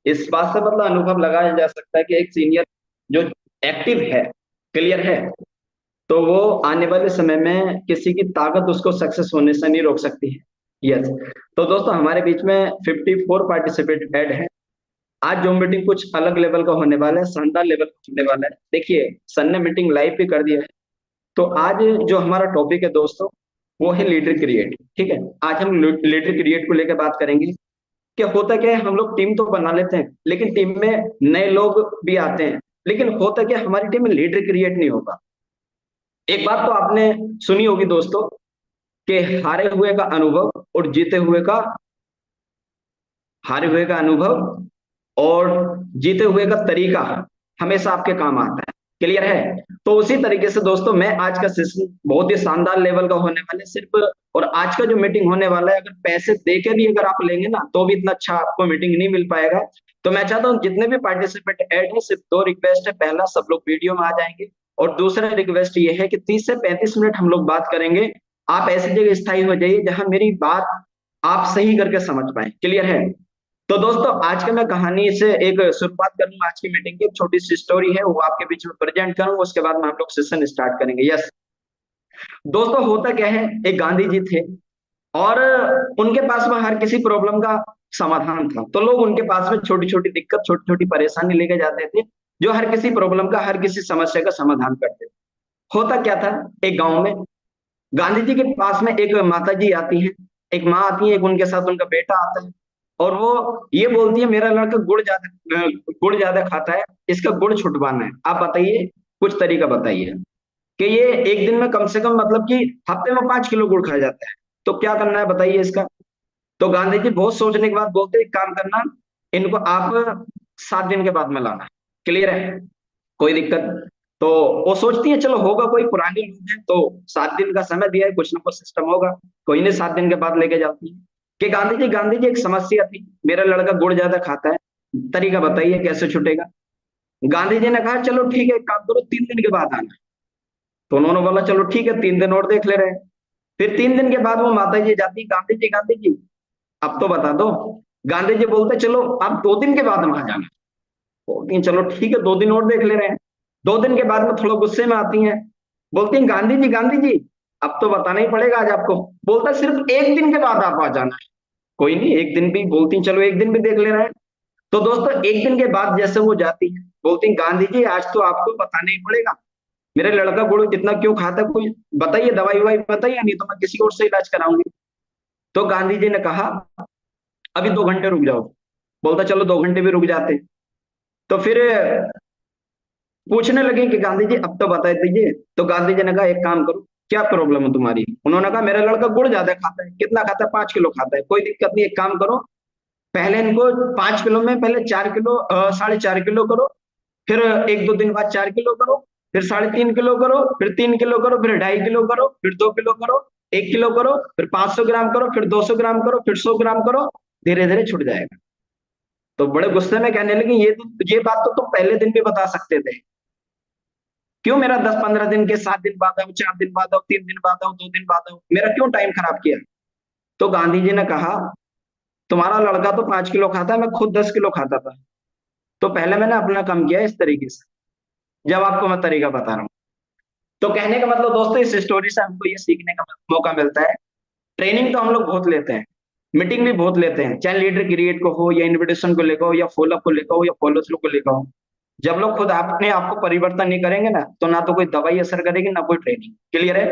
इस बात से मतलब अनुभव लगाया जा सकता है कि एक सीनियर जो एक्टिव है, क्लियर है, तो वो आने वाले समय में किसी की ताकत उसको सक्सेस होने से नहीं रोक सकती है। यस। तो दोस्तों हमारे बीच में 54 पार्टिसिपेट ऐड है। आज जो मीटिंग कुछ अलग लेवल का होने वाला है, शानदार लेवल का होने वाला है। देखिए, सन ने मीटिंग लाइव भी कर दिया है। तो आज जो हमारा टॉपिक है दोस्तों, वो है लीडर क्रिएट। ठीक है, आज हम लीडर क्रिएट को लेकर बात करेंगे। क्या होता क्या है, हम लोग टीम तो बना लेते हैं, लेकिन टीम में नए लोग भी आते हैं, लेकिन होता क्या, हमारी टीम में लीडर क्रिएट नहीं होगा। एक बात तो आपने सुनी होगी दोस्तों, कि हारे हुए का अनुभव और हारे हुए का अनुभव और जीते हुए का तरीका हमेशा आपके काम आता है। क्लियर है? तो उसी तरीके से दोस्तों, मैं आज का सेशन बहुत ही शानदार लेवल का होने वाला है सिर्फ। और आज का जो मीटिंग होने वाला है, अगर पैसे देके भी अगर आप लेंगे ना, तो भी इतना अच्छा आपको मीटिंग नहीं मिल पाएगा। तो मैं चाहता हूँ जितने भी पार्टिसिपेंट ऐड है, सिर्फ दो रिक्वेस्ट है। पहला, सब लोग वीडियो में आ जाएंगे। और दूसरा रिक्वेस्ट ये है कि 30 से 35 मिनट हम लोग बात करेंगे। आप ऐसी जगह स्थायी हो जाइए जहां मेरी बात आप सही करके समझ पाए। क्लियर है? तो दोस्तों, आज का मैं कहानी से एक शुरुआत करूंगा। आज की मीटिंग की एक छोटी सी स्टोरी है, वो आपके बीच में प्रेजेंट करूंगा। उसके बाद में हम लोग सेशन स्टार्ट करेंगे। यस दोस्तों, होता क्या है, एक गांधी जी थे और उनके पास में हर किसी प्रॉब्लम का समाधान था। तो लोग उनके पास में छोटी छोटी दिक्कत, छोटी छोटी परेशानी लेके जाते थे, जो हर किसी प्रॉब्लम का, हर किसी समस्या का समाधान करते थे। होता क्या था, एक गांव में गांधी जी के पास में एक माता जी आती है, एक माँ आती है, एक उनके साथ उनका बेटा आता है। और वो ये बोलती है, मेरा लड़का गुड़ ज्यादा खाता है, इसका गुड़ छुटवाना है। आप बताइए, कुछ तरीका बताइए कि ये एक दिन में कम से कम, मतलब कि हफ्ते में 5 किलो गुड़ खा जाता है। तो क्या करना है बताइए इसका। तो गांधी जी बहुत सोचने के बाद बोलते हैं, एक काम करना, इनको आप 7 दिन के बाद में लाना। क्लियर है? कोई दिक्कत? तो वो सोचती है, चलो होगा, कोई पुराने लोग हैं तो 7 दिन का समय दिया है, कुछ ना कुछ सिस्टम होगा। कोई नहीं, 7 दिन के बाद लेके जाती है कि गांधी जी एक समस्या थी, मेरा लड़का गुड़ ज्यादा खाता है, तरीका बताइए कैसे छूटेगा। गांधी जी ने कहा, चलो ठीक है, एक काम करो, 3 दिन के बाद आना। तो उन्होंने बोला, चलो ठीक है, 3 दिन और देख ले रहे हैं। फिर 3 दिन के बाद वो माता जी जाती, गांधी जी अब तो बता दो। गांधी जी बोलते, चलो आप 2 दिन के बाद वहां जाना। बोलती हैं, चलो ठीक है, 2 दिन और देख ले रहे हैं। 2 दिन के बाद में थोड़ा गुस्से में आती हैं, बोलती हैं, गांधी जी अब तो बताना ही पड़ेगा आज आपको। बोलता है, सिर्फ 1 दिन के बाद आप आ जाना है। कोई नहीं, एक दिन भी, बोलती हैं, चलो एक दिन भी देख ले रहे हैं। तो दोस्तों, एक दिन के बाद जैसे वो जाती है, बोलती हैं, गांधी जी आज तो आपको बताना ही पड़ेगा, मेरे लड़का गुड़ इतना क्यों खाता है, कोई बताइए, दवाई ववाई बताइए, नहीं तो मैं किसी और से इलाज कराऊंगी। तो गांधी जी ने कहा, अभी 2 घंटे रुक जाओ। बोलता, चलो 2 घंटे भी रुक जाते। तो फिर पूछने लगे कि गांधी जी अब तो बता दीजिए। तो गांधी जी ने कहा, एक काम करो, क्या प्रॉब्लम है तुम्हारी। उन्होंने कहा, मेरा लड़का गुड़ ज्यादा खाता है। कितना खाता है? 5 किलो खाता है। कोई दिक्कत नहीं, एक काम करो, पहले इनको 5 किलो में पहले 4 किलो, 4.5 किलो करो। फिर 1-2 दिन बाद 4 किलो करो। फिर 3.5 किलो करो। फिर 3 किलो करो। फिर 2.5 किलो करो। फिर 2 किलो करो। 1 किलो करो। फिर 500 ग्राम करो। फिर 200 ग्राम करो। फिर 100 ग्राम करो। धीरे धीरे छुट जाएगा। तो बड़े गुस्से में कहने लगे, ये बात तो तुम पहले दिन भी बता सकते थे। क्यों मेरा 10-15 दिन के, 7 दिन बाद आओ, 4 दिन बाद आओ, 3 दिन बाद आओ, 2 दिन बाद आओ, मेरा क्यों टाइम खराब किया। तो गांधी जी ने कहा, तुम्हारा लड़का तो 5 किलो खाता है, मैं खुद 10 किलो खाता था। तो पहले मैंने अपना कम किया इस तरीके से, जब आपको मैं तरीका बता रहा हूँ। तो कहने का मतलब दोस्तों, इस स्टोरी से हमको ये सीखने का मौका मिलता है, ट्रेनिंग तो हम लोग बहुत लेते हैं, मीटिंग भी बहुत लेते हैं, चाहे लीडर क्रिएट को हो, या इनविटेशन को लेकर हो, या फॉलोअप को लेकर हो, या फॉलो थ्रू को लेकर हो। जब लोग खुद अपने आप को परिवर्तन नहीं करेंगे ना, तो ना तो कोई दवाई असर करेगी, ना कोई ट्रेनिंग। क्लियर है?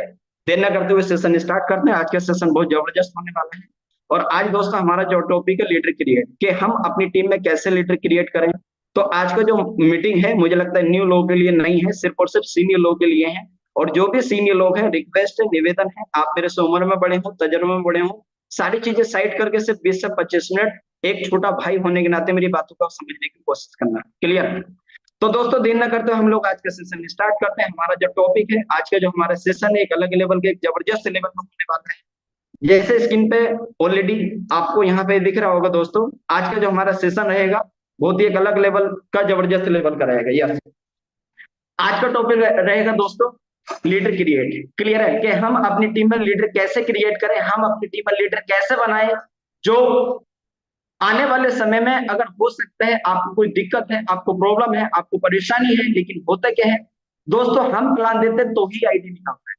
देर न करते हुए सेशन स्टार्ट करते हैं। आज का सेशन बहुत जबरदस्त होने वाला है। और आज दोस्तों, हमारा जो टॉपिक है, लीडर क्रिएट, कि हम अपनी टीम में कैसे लीडर क्रिएट करें। तो आज का जो मीटिंग है, मुझे लगता है न्यू लोगों के लिए नहीं है, सिर्फ और सिर्फ सीनियर लोगों के लिए है। और जो भी सीनियर लोग हैं, रिक्वेस्ट है, निवेदन है, आप मेरे से उम्र में बड़े हो, तजर्बे में बड़े हो, सारी चीजें साइड करके सिर्फ 20 से 25 मिनट एक छोटा भाई होने के नाते मेरी बातों को समझने की कोशिश करना। क्लियर? तो दोस्तों, देर न करते हुए हम लोग आज का सेशन स्टार्ट करते हैं। हमारा जो टॉपिक है आज का, जो हमारा सेशन है, एक अलग लेवल के, एक जबरदस्त लेवल का होने वाला है। जैसे स्क्रीन पे ऑलरेडी आपको यहाँ पे दिख रहा होगा दोस्तों, आज का जो हमारा सेशन रहेगा, बहुत ही एक अलग लेवल का, जबरदस्त लेवल का रहेगा। यस, आज का टॉपिक रहेगा दोस्तों, लीडर क्रिएट। क्लियर है कि हम अपनी टीम में लीडर कैसे क्रिएट करें, हम अपनी टीम में लीडर कैसे बनाए, जो आने वाले समय में अगर हो सकता है आपको कोई दिक्कत है, आपको प्रॉब्लम है, आपको परेशानी है, लेकिन होता क्या है दोस्तों, हम प्लान देते तो ही आईडी निकालते हैं।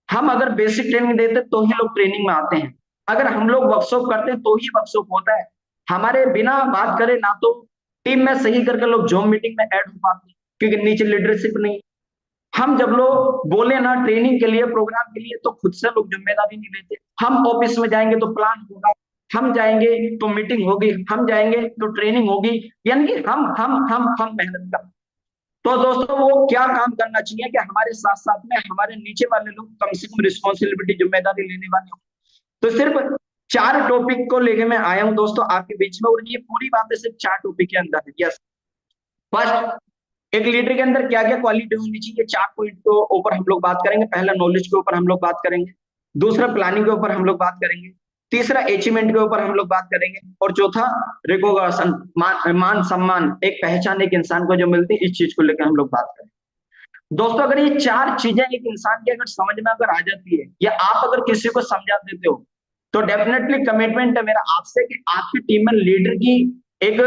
हम अगर बेसिक ट्रेनिंग देते तो ही लोग ट्रेनिंग में आते हैं। अगर हम लोग वर्कशॉप करते हैं तो ही वर्कशॉप होता है। हमारे बिना बात करे ना तो टीम में सही करके लोग जॉब मीटिंग में ऐड हो पाते हैं, क्योंकि नीचे लीडरशिप नहीं। हम जब लोग बोले ना ट्रेनिंग के लिए, प्रोग्राम के लिए, तो खुद से लोग जिम्मेदारी नहीं लेते। हम ऑफिस में जाएंगे तो प्लान होगा, हम जाएंगे तो मीटिंग होगी, हम जाएंगे तो ट्रेनिंग होगी, यानी कि हम मेहनत कर। तो दोस्तों वो क्या काम करना चाहिए कि हमारे साथ साथ में हमारे नीचे वाले लोग कम से कम रिस्पॉन्सिबिलिटी, जिम्मेदारी लेने वाले हो। तो सिर्फ 4 टॉपिक को लेके मैं आया हूं दोस्तों आपके बीच में, और ये पूरी बातें सिर्फ 4 टॉपिक के अंदर है। यस, फर्स्ट, एक लीडर के अंदर क्या क्या क्वालिटी होनी चाहिए, 4 पॉइंट के ऊपर हम लोग बात करेंगे। पहला, नॉलेज के ऊपर हम लोग बात करेंगे। दूसरा, प्लानिंग के ऊपर हम लोग बात करेंगे। तीसरा, अचीवमेंट के ऊपर हम लोग बात करेंगे। और चौथा, रिकॉग्निशन, मान सम्मान, एक पहचान एक इंसान को जो मिलती है, इस चीज को लेकर हम लोग बात करेंगे। दोस्तों अगर ये 4 चीजें एक इंसान की अगर समझ में अगर आ जाती है, या आप अगर किसी को समझा देते हो, तो डेफिनेटली कमिटमेंट है मेरा आपसे कि आपकी टीम में लीडर की एक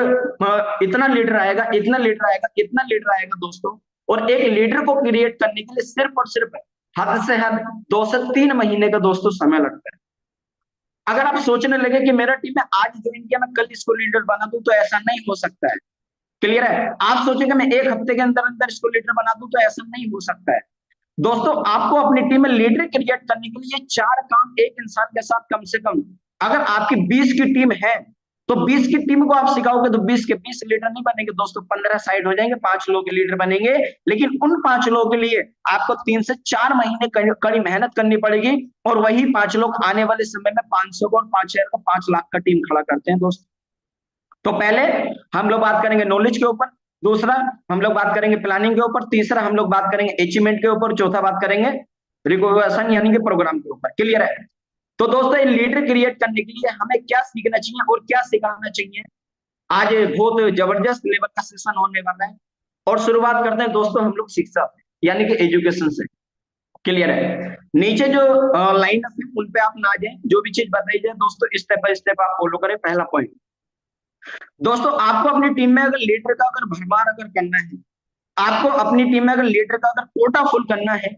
इतना लीडर आएगा, इतना लीडर आएगा, इतना लीडर आएगा दोस्तों। और एक लीडर को क्रिएट करने के लिए सिर्फ और सिर्फ हद से हद 2 से 3 महीने का दोस्तों समय लगता है। अगर आप सोचने लगे कि मेरा टीम में आज ज्वाइन किया, मैं कल इसको लीडर बना दूं, तो ऐसा नहीं हो सकता है। क्लियर है? आप सोचेंगे मैं एक हफ्ते के अंदर अंदर इसको लीडर बना दूं, तो ऐसा नहीं हो सकता है। दोस्तों आपको अपनी टीम में लीडर क्रिएट करने के लिए 4 काम एक इंसान के साथ कम से कम, अगर आपकी 20 की टीम है तो 20 की टीम को आप सिखाओगे तो 20 के 20 लीडर नहीं बनेंगे दोस्तों, 15 साइड हो जाएंगे, 5 लोग के लीडर बनेंगे। लेकिन उन 5 लोगों के लिए आपको 3 से 4 महीने कड़ी मेहनत करनी पड़ेगी, और वही 5 लोग आने वाले समय में 500 को और 5,000 को 5 लाख का टीम खड़ा करते हैं दोस्तों। तो पहले हम लोग बात करेंगे नॉलेज के ऊपर, दूसरा हम लोग बात करेंगे प्लानिंग के ऊपर, तीसरा हम लोग बात करेंगे अचीवमेंट के ऊपर, चौथा बात करेंगे रिकॉग्निशन यानी कि प्रोग्राम के ऊपर। क्लियर है? तो दोस्तों ये लीडर क्रिएट करने के लिए हमें क्या सीखना चाहिए और क्या सिखाना चाहिए, आज बहुत जबरदस्त लेवल का सेशन होने वाला है। और शुरुआत करते हैं दोस्तों हम लोग शिक्षा से, यानी कि एजुकेशन से। क्लियर है? नीचे जो लाइन है उन पे आप ना जाए, जो भी चीज बताई जाए दोस्तों स्टेप बाय स्टेप आप फॉलो करें। पहला पॉइंट दोस्तों, आपको अपनी टीम में अगर लीडर का अगर भरमार अगर करना है, आपको अपनी टीम में अगर लीडर का अगर कोटा फुल करना है,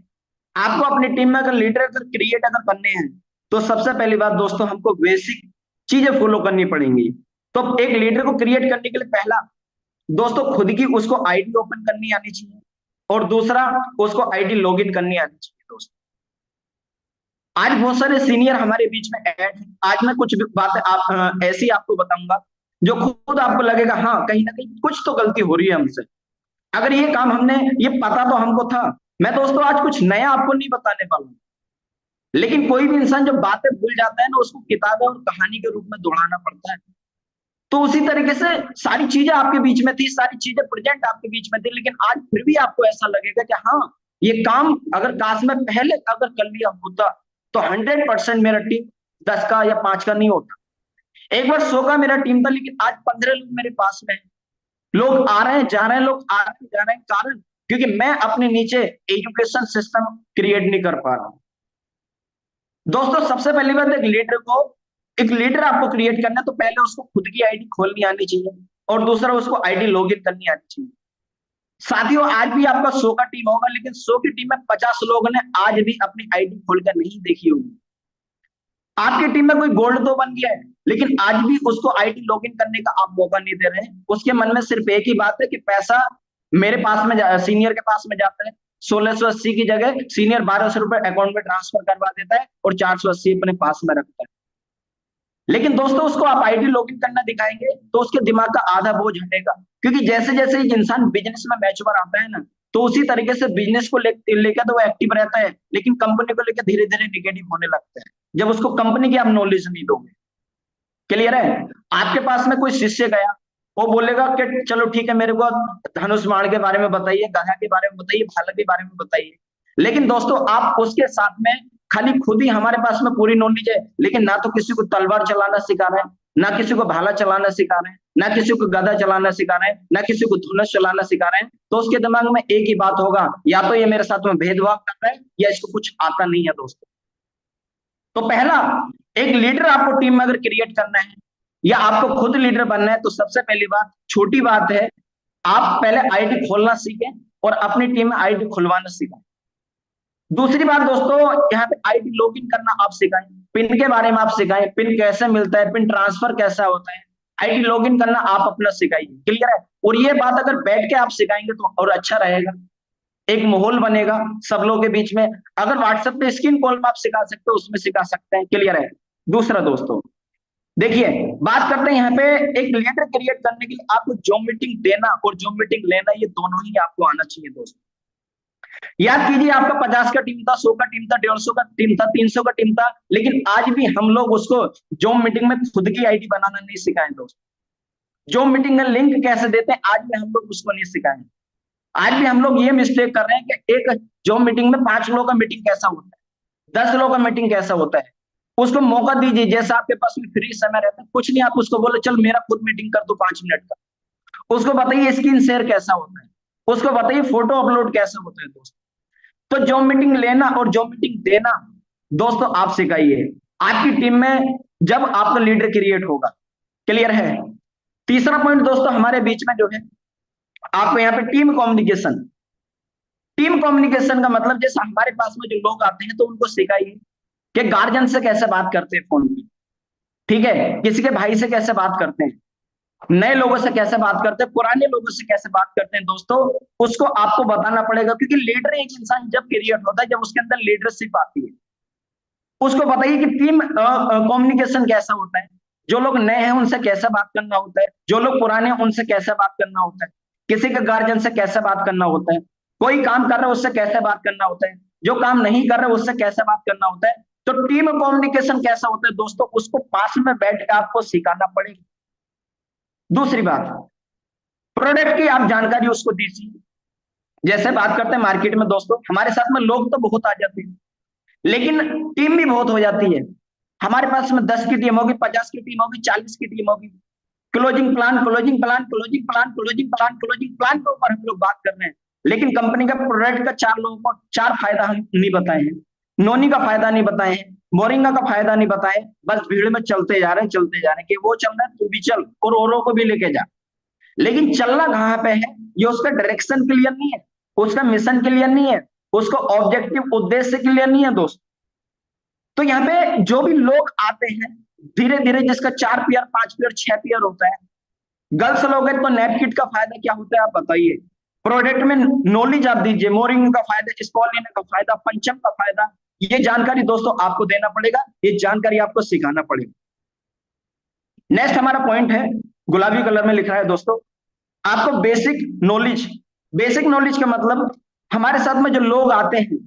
आपको अपनी टीम में अगर लीडर अगर क्रिएट अगर करने हैं, तो सबसे पहली बात दोस्तों हमको बेसिक चीजें फॉलो करनी पड़ेंगी। तो एक लीडर को क्रिएट करने के लिए पहला दोस्तों खुद की उसको आईडी ओपन करनी आनी चाहिए, और दूसरा उसको आईडी लॉगिन करनी आनी चाहिए दोस्तों। आज बहुत सारे सीनियर हमारे बीच में ऐड हैं। आज मैं कुछ बातें आप ऐसी आपको बताऊंगा जो खुद आपको लगेगा हाँ कहीं ना कहीं कुछ तो गलती हो रही है हमसे। अगर ये काम हमने, ये पता तो हमको था। मैं दोस्तों आज कुछ नया आपको नहीं बताने वाला हूं, लेकिन कोई भी इंसान जब बातें भूल जाता है ना, उसको किताबें और कहानी के रूप में दोहराना पड़ता है। तो उसी तरीके से सारी चीजें आपके बीच में थी, सारी चीजें प्रेजेंट आपके बीच में थी, लेकिन आज फिर भी आपको ऐसा लगेगा कि हाँ ये काम अगर काश में पहले अगर कर लिया होता तो 100% मेरा टीम 10 का या 5 का नहीं होता। एक बार 100 का मेरा टीम था, लेकिन आज 15 लोग मेरे पास में हैं। लोग आ रहे हैं जा रहे हैं, लोग आ रहे हैं जा रहे हैं, कारण क्योंकि मैं अपने नीचे एजुकेशन सिस्टम क्रिएट नहीं कर पा रहा हूं। दोस्तों सबसे पहली बात, एक लीडर आपको क्रिएट करना है तो पहले उसको खुद की आईडी खोलनी आनी चाहिए, और दूसरा उसको आईडी लॉगिन करनी आनी चाहिए। साथियों आज भी आपका 100 का टीम होगा, लेकिन 100 की टीम में 50 लोगों ने आज भी अपनी आईडी खोलकर नहीं देखी होगी। आपकी टीम में कोई गोल्ड तो बन गया है, लेकिन आज भी उसको आईडी लॉगिन करने का आप मौका नहीं दे रहे हैं। उसके मन में सिर्फ एक ही बात है कि पैसा मेरे पास में सीनियर के पास में जाता है, 1680 की जगह सीनियर 1200 रुपए अकाउंट में ट्रांसफर करवा देता है और 480 अपने पास में रखता है। लेकिन दोस्तों उसको आप आईडी लॉगिन करना दिखाएंगे तो उसके दिमाग का आधा बोझ हटेगा, क्योंकि जैसे जैसे एक इंसान बिजनेस में मैच्योर आता है ना, तो उसी तरीके से बिजनेस को लेकर तो वो एक्टिव रहता है, लेकिन कंपनी को लेकर धीरे धीरे निगेटिव होने लगता है, जब उसको कंपनी की आप नॉलेज नहीं दोगे। क्लियर है? आपके पास में कोई शिष्य गया, वो बोलेगा कि चलो ठीक है मेरे को धनुष बाण के बारे में बताइए, गधा के बारे में बताइए, भाला के बारे में बताइए। लेकिन दोस्तों आप उसके साथ में खाली खुद ही, हमारे पास में पूरी नॉलेज है, लेकिन ना तो किसी को तलवार चलाना सिखा रहे हैं, ना किसी को भाला चलाना सिखा रहे हैं, ना किसी को गदा चलाना सिखा रहे हैं, ना किसी को धनुष चलाना सिखा रहे हैं, तो उसके दिमाग में एक ही बात होगा, या तो ये मेरे साथ में भेदभाव कर रहा है या इसको कुछ आता नहीं है दोस्तों। तो पहला, एक लीडर आपको टीम में अगर क्रिएट करना है, या आपको खुद लीडर बनना है, तो सबसे पहली बात, छोटी बात है, आप पहले आईडी खोलना सीखें और अपनी टीम में आईडी खुलवाना सीखें। दूसरी बात दोस्तों, यहाँ पे आईडी लॉगिन करना आप सिखाएं, पिन के बारे में आप सिखाएं, पिन कैसे मिलता है, पिन ट्रांसफर कैसा होता है, आईडी लॉगिन करना आप अपना सिखाइए। क्लियर है? और ये बात अगर बैठ के आप सिखाएंगे तो और अच्छा रहेगा, एक माहौल बनेगा सब लोगों के बीच में। अगर व्हाट्सएप पे स्क्रीन कॉल में आप सिखा सकते हो, उसमें सिखा सकते हैं। क्लियर है? दूसरा दोस्तों देखिए, बात करते हैं यहाँ पे, एक लीडर क्रिएट करने के लिए आपको जॉब मीटिंग देना और जॉब मीटिंग लेना, ये दोनों ही आपको आना चाहिए दोस्तों। याद कीजिए, आपका 50 का टीम था, 100 का टीम था, 150 का टीम था, 300 का टीम था, लेकिन आज भी हम लोग उसको जॉब मीटिंग में खुद की आईडी बनाना नहीं सिखाए दोस्तों। जॉब मीटिंग में लिंक कैसे देते हैं, आज भी हम लोग उसको नहीं सिखाए। आज भी हम लोग ये मिस्टेक कर रहे हैं कि एक जॉब मीटिंग में 5 लोगों का मीटिंग कैसा होता है, 10 लोगों का मीटिंग कैसा होता है। उसको मौका दीजिए, जैसा आपके पास में फ्री समय रहता है, कुछ नहीं, आप उसको बोलो चल मेरा खुद मीटिंग कर दो 5 मिनट का। उसको बताइए स्क्रीन शेयर कैसा होता है, उसको बताइए फोटो अपलोड कैसा होता है दोस्तों। तो जॉब मीटिंग लेना और जॉब मीटिंग देना दोस्तों आप सिखाइए आपकी टीम में, जब आपका लीडर क्रिएट होगा। क्लियर है? तीसरा पॉइंट दोस्तों हमारे बीच में जो है, आपको यहाँ पे टीम कम्युनिकेशन। टीम कम्युनिकेशन का मतलब, जैसे हमारे पास में जो लोग आते हैं तो उनको सिखाइए कि गार्जियन से कैसे बात करते हैं फोन पे, ठीक है, किसी के भाई से कैसे बात करते हैं, नए लोगों से कैसे बात करते हैं, पुराने लोगों से कैसे बात करते हैं दोस्तों, उसको आपको बताना पड़ेगा। क्योंकि लीडर एक इंसान जब क्रिएट होता है, जब उसके अंदर लीडरशिप आती है, उसको बताइए कि टीम कम्युनिकेशन कैसा होता है, जो लोग नए हैं उनसे कैसे बात करना होता है, जो लोग पुराने हैं उनसे कैसे बात करना होता है, किसी के गार्जियन से कैसे बात करना होता है, कोई काम कर रहा है उससे कैसे बात करना होता है, जो काम नहीं कर रहा है उससे कैसे बात करना होता है। तो टीम कम्युनिकेशन कैसा होता है दोस्तों, उसको पास में बैठ के आपको सिखाना पड़ेगा। दूसरी बात, प्रोडक्ट की आप जानकारी उसको दीजिए। जैसे बात करते हैं मार्केट में दोस्तों, हमारे साथ में लोग तो बहुत आ जाते हैं, लेकिन टीम भी बहुत हो जाती है। हमारे पास में 10 की टीम होगी, 50 की टीम होगी, 40 की टीम होगी। Closing plan, closing plan, closing plan, closing plan, closing plan के ऊपर हम लोग बात कर रहे हैं, लेकिन कंपनी का प्रोडक्ट का 4 लोगों को 4 फायदा हम नहीं बताए हैं, नोनी का फायदा नहीं बताए हैं, मोरिंगा का फायदा नहीं बताए, बस भीड़ में चलते जा रहे हैं, चलते जा रहे हैं कि वो चल रहा है तू भी चल और औरों को भी लेके जा। लेकिन चलना कहाँ पे है, ये उसका डायरेक्शन क्लियर नहीं है, उसका मिशन क्लियर नहीं है, उसका ऑब्जेक्टिव उद्देश्य क्लियर नहीं है दोस्त। तो यहाँ पे जो भी लोग आते हैं, धीरे धीरे जिसका 4 पीयर, 5 पीयर, 6 पीयर होता है, गर्ल्स लोग हैं तो नैपकिट का फायदा क्या होता है आप बताइए, प्रोडक्ट में नॉलेज आप दीजिए, मोरिंग का फायदा, स्पॉलिन का फायदा, पंचम का फायदा, ये जानकारी दोस्तों आपको देना पड़ेगा, ये जानकारी आपको सिखाना पड़ेगा। नेक्स्ट हमारा पॉइंट है, गुलाबी कलर में लिखा है दोस्तों, आपको बेसिक नॉलेज। बेसिक नॉलेज का मतलब, हमारे साथ में जो लोग आते हैं,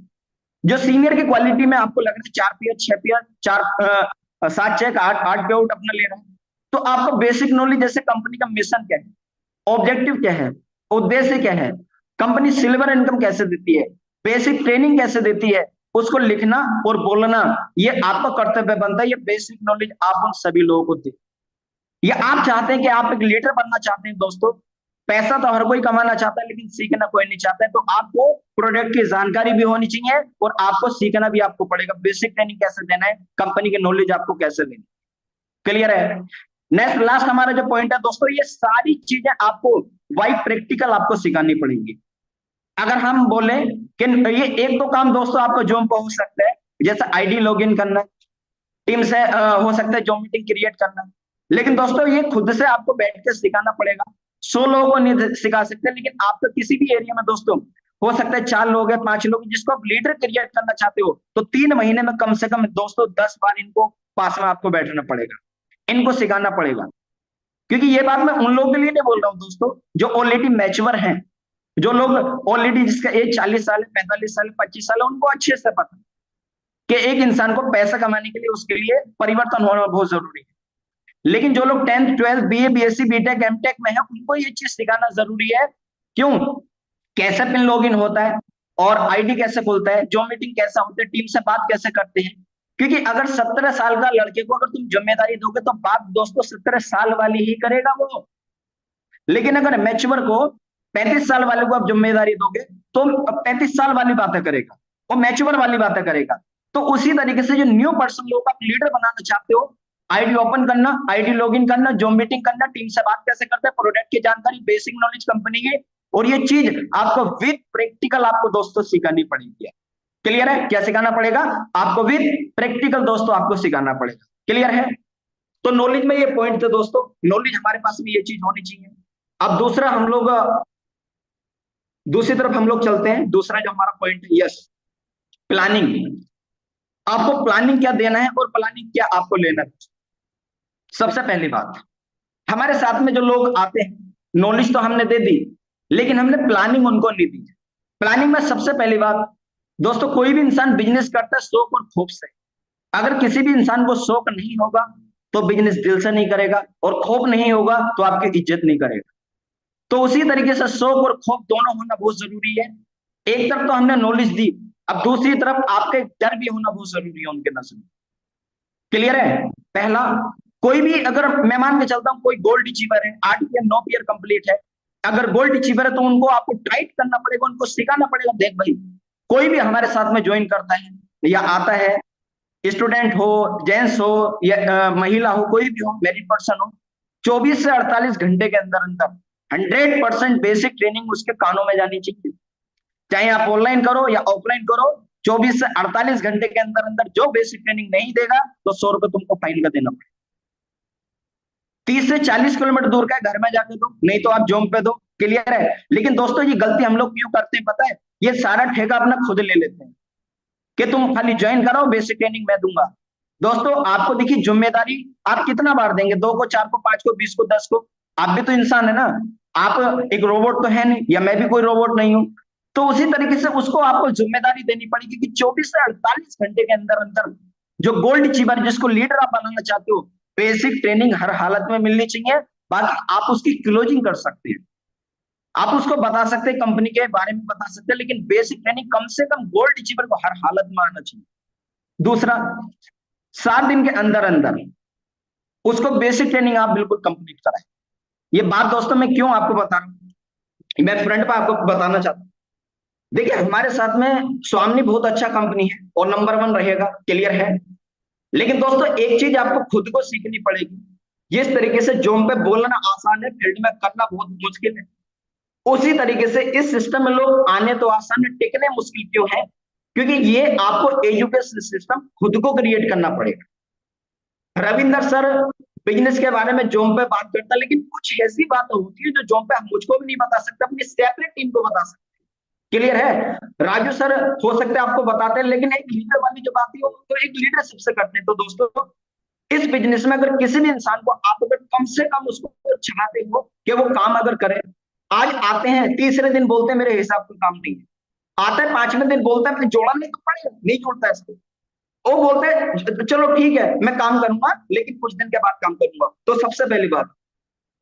जो सीनियर की क्वालिटी में आपको लग रहा है 4 पीयर, 6 पीयर, 7 चेक, 8 पे आउट अपना ले रहा है, तो आपको बेसिक नॉलेज, जैसे कंपनी का मिशन क्या है, ऑब्जेक्टिव क्या है, उद्देश्य क्या है, कंपनी सिल्वर इनकम कैसे देती है, बेसिक ट्रेनिंग कैसे देती है, उसको लिखना और बोलना, ये आपका कर्तव्य बनता है। ये बेसिक नॉलेज आप उन सभी लोगों को दे। या आप चाहते हैं कि आप एक लीडर बनना चाहते हैं दोस्तों, पैसा तो हर कोई कमाना चाहता है लेकिन सीखना कोई नहीं चाहता है, तो आपको प्रोडक्ट की जानकारी भी होनी चाहिए और आपको सीखना भी आपको पड़ेगा, बेसिक ट्रेनिंग कैसे देना है, कंपनी के नॉलेज आपको कैसे देनी। क्लियर है? नेक्स्ट लास्ट हमारा जो पॉइंट है दोस्तों, ये सारी चीजें आपको वाई प्रैक्टिकल आपको सिखानी पड़ेंगी। अगर हम बोले कि ये एक दो काम दोस्तों आपको जॉब को हो सकता है, जैसे आईडी लॉगिन करना, टीम से हो सकता है जॉब मीटिंग क्रिएट करना, लेकिन दोस्तों ये खुद से आपको बैठ के सिखाना पड़ेगा। 100 लोगों को नहीं सिखा सकते, लेकिन आपको किसी भी एरिया में दोस्तों हो सकता है 4 लोग है, 5 लोग, जिसको आप लीडर क्रिएट करना चाहते हो, तो 3 महीने में कम से कम दोस्तों 10 बार इनको पास में आपको बैठना पड़ेगा, इनको सिखाना पड़ेगा। क्योंकि ये बात मैं उन लोगों के लिए नहीं बोल रहा हूँ दोस्तों जो ऑलरेडी मैच्योर हैं, जो लोग ऑलरेडी जिसका एज 40 साल है, 45 साल है, 25 साल है, उनको अच्छे से पता कि एक इंसान को पैसा कमाने के लिए उसके लिए परिवर्तन होना बहुत जरूरी है। लेकिन जो लोग 10th 12th BA, BSc, BTech, MTech में है, उनको ये चीज सिखाना जरूरी है। क्यों? कैसे पिन लॉगिन होता है और आईडी कैसे खुलता है, जो मीटिंग कैसा होता है, टीम से बात कैसे करते हैं। क्योंकि अगर 17 साल का लड़के को अगर तुम जिम्मेदारी दोगे तो बात दोस्तों 17 साल वाली ही करेगा वो। लेकिन अगर मैच्योर को 35 साल वाले को आप जिम्मेदारी दोगे तो 35 साल वाली बातें करेगा, वो मैच्योर वाली बातें करेगा। तो उसी तरीके से जो न्यू पर्सन लोग आप लीडर बनाना चाहते हो, आईडी ओपन करना, आईडी लॉगिन करना, जो मीटिंग करना, टीम से बात कैसे करते हैं, प्रोडक्ट की जानकारी, बेसिक नॉलेज कंपनी की। और ये चीज आपको विद प्रैक्टिकल आपको दोस्तों सिखानी पड़ेगी। क्लियर है? क्या सिखाना पड़ेगा आपको? विद प्रैक्टिकल दोस्तों आपको सिखाना पड़ेगा। क्लियर है? तो नॉलेज में ये पॉइंट थे दोस्तों, नॉलेज हमारे पास में ये चीज होनी चाहिए। अब दूसरा हम लोग दूसरी तरफ हम लोग चलते हैं। दूसरा जो हमारा पॉइंट है, यस, प्लानिंग। आपको प्लानिंग क्या देना है और प्लानिंग क्या आपको लेना है। सबसे पहली बात, हमारे साथ में जो लोग आते हैं, नॉलेज तो हमने दे दी, लेकिन हमने प्लानिंग उनको नहीं दी। प्लानिंग में सबसे पहली बात दोस्तों, कोई भी इंसान बिजनेस करता है शौक और खौफ से। अगर किसी भी इंसान को शौक नहीं होगा तो बिजनेस दिल से नहीं करेगा, और खौफ नहीं होगा तो आपकी इज्जत नहीं करेगा। तो उसी तरीके से शौक और खौफ दोनों होना बहुत जरूरी है। एक तरफ तो हमने नॉलेज दी, अब दूसरी तरफ आपके डर भी होना बहुत जरूरी है उनके नजर में। क्लियर है? पहला, कोई भी, अगर मैं मान के चलता हूं कोई गोल्ड अचीवर है, 8 ईयर 9 ईयर कंप्लीट है, अगर गोल्ड अचीवर है तो उनको आपको टाइट करना पड़ेगा, उनको सिखाना पड़ेगा। देख भाई, कोई भी हमारे साथ में ज्वाइन करता है या आता है, स्टूडेंट हो, जेंट्स हो या महिला हो, कोई भी हो, मैरिड पर्सन हो, 24 से 48 घंटे के अंदर अंदर 100% बेसिक ट्रेनिंग उसके कानों में जानी चाहिए। चाहे आप ऑनलाइन करो या ऑफलाइन करो, 24 से 48 घंटे के अंदर अंदर जो बेसिक ट्रेनिंग नहीं देगा तो 100 रुपए तुमको फाइन का देना पड़ेगा। 30 से 40 किलोमीटर दूर का घर में जाके दो, नहीं तो आप जोम पे दो। क्लियर है? लेकिन दोस्तों ये गलती हम लोग क्यों करते हैं पता है? ये सारा ठेका अपना खुद ले लेते हैं कि तुम खाली ज्वाइन कराओ, बेसिक ट्रेनिंग मैं दूंगा। दोस्तों आपको देखिए जिम्मेदारी आप कितना बार देंगे, 2 को, 4 को, 5 को, 20 को, 10 को? आप भी तो इंसान है ना, आप एक रोबोट तो है नहीं, या मैं भी कोई रोबोट नहीं हूं। तो उसी तरीके से उसको आपको जिम्मेदारी देनी पड़ेगी कि 24 से 48 घंटे के अंदर अंदर जो गोल्ड अचीवर, जिसको लीडर आप बनाना चाहते हो, बेसिक ट्रेनिंग हर हालत में मिलनी चाहिए। बाकी आप उसकी क्लोजिंग कर सकते हैं, आप उसको बता सकते हैं, कंपनी के बारे में बता सकते हैं, लेकिन बेसिक ट्रेनिंग कम से कम गोल्ड अचीवर को हर हालत में आना चाहिए। दूसरा, 7 दिन के अंदर अंदर उसको बेसिक ट्रेनिंग आप बिल्कुल कंप्लीट कराएं। ये बात दोस्तों मैं क्यों आपको बता रहा हूं, मैं फ्रंट पर आपको बताना चाहता हूं। देखिए हमारे साथ में स्वामी बहुत अच्छा कंपनी है और नंबर 1 रहेगा। क्लियर है? लेकिन दोस्तों एक चीज आपको खुद को सीखनी पड़ेगी, जिस तरीके से जोम पे बोलना आसान है, फील्ड में करना बहुत मुश्किल है, उसी तरीके से इस सिस्टम में लोग आने तो आसान है, टिकने मुश्किल क्यों है? क्योंकि ये आपको एजुकेशन सिस्टम खुद को क्रिएट करना पड़ेगा। रविंदर सर बिजनेस के बारे में जोम पे बात करता है, लेकिन कुछ ऐसी बातें होती है जो जोम पे हम मुझको भी नहीं बता सकते, अपनी सेपरेट टीम को बता सकते। क्लियर है? राजू सर हो सकते हैं आपको बताते हैं, लेकिन एक लीडर वाली जो बात है वो तो एक लीडरशिप से करते हैं। तो दोस्तों इस बिजनेस में अगर किसी भी इंसान को आप अगर कम से कम उसको चाहते हो कि वो काम अगर करे, आज आते हैं तीसरे दिन बोलते हैं मेरे हिसाब से काम नहीं है, आता है 5वें दिन बोलता है मैंने जोड़ा नहीं, तो पड़ेगा नहीं जोड़ता है इसको। वो बोलते हैं चलो ठीक है मैं काम करूंगा, लेकिन कुछ दिन के बाद काम करूंगा। तो सबसे पहली बात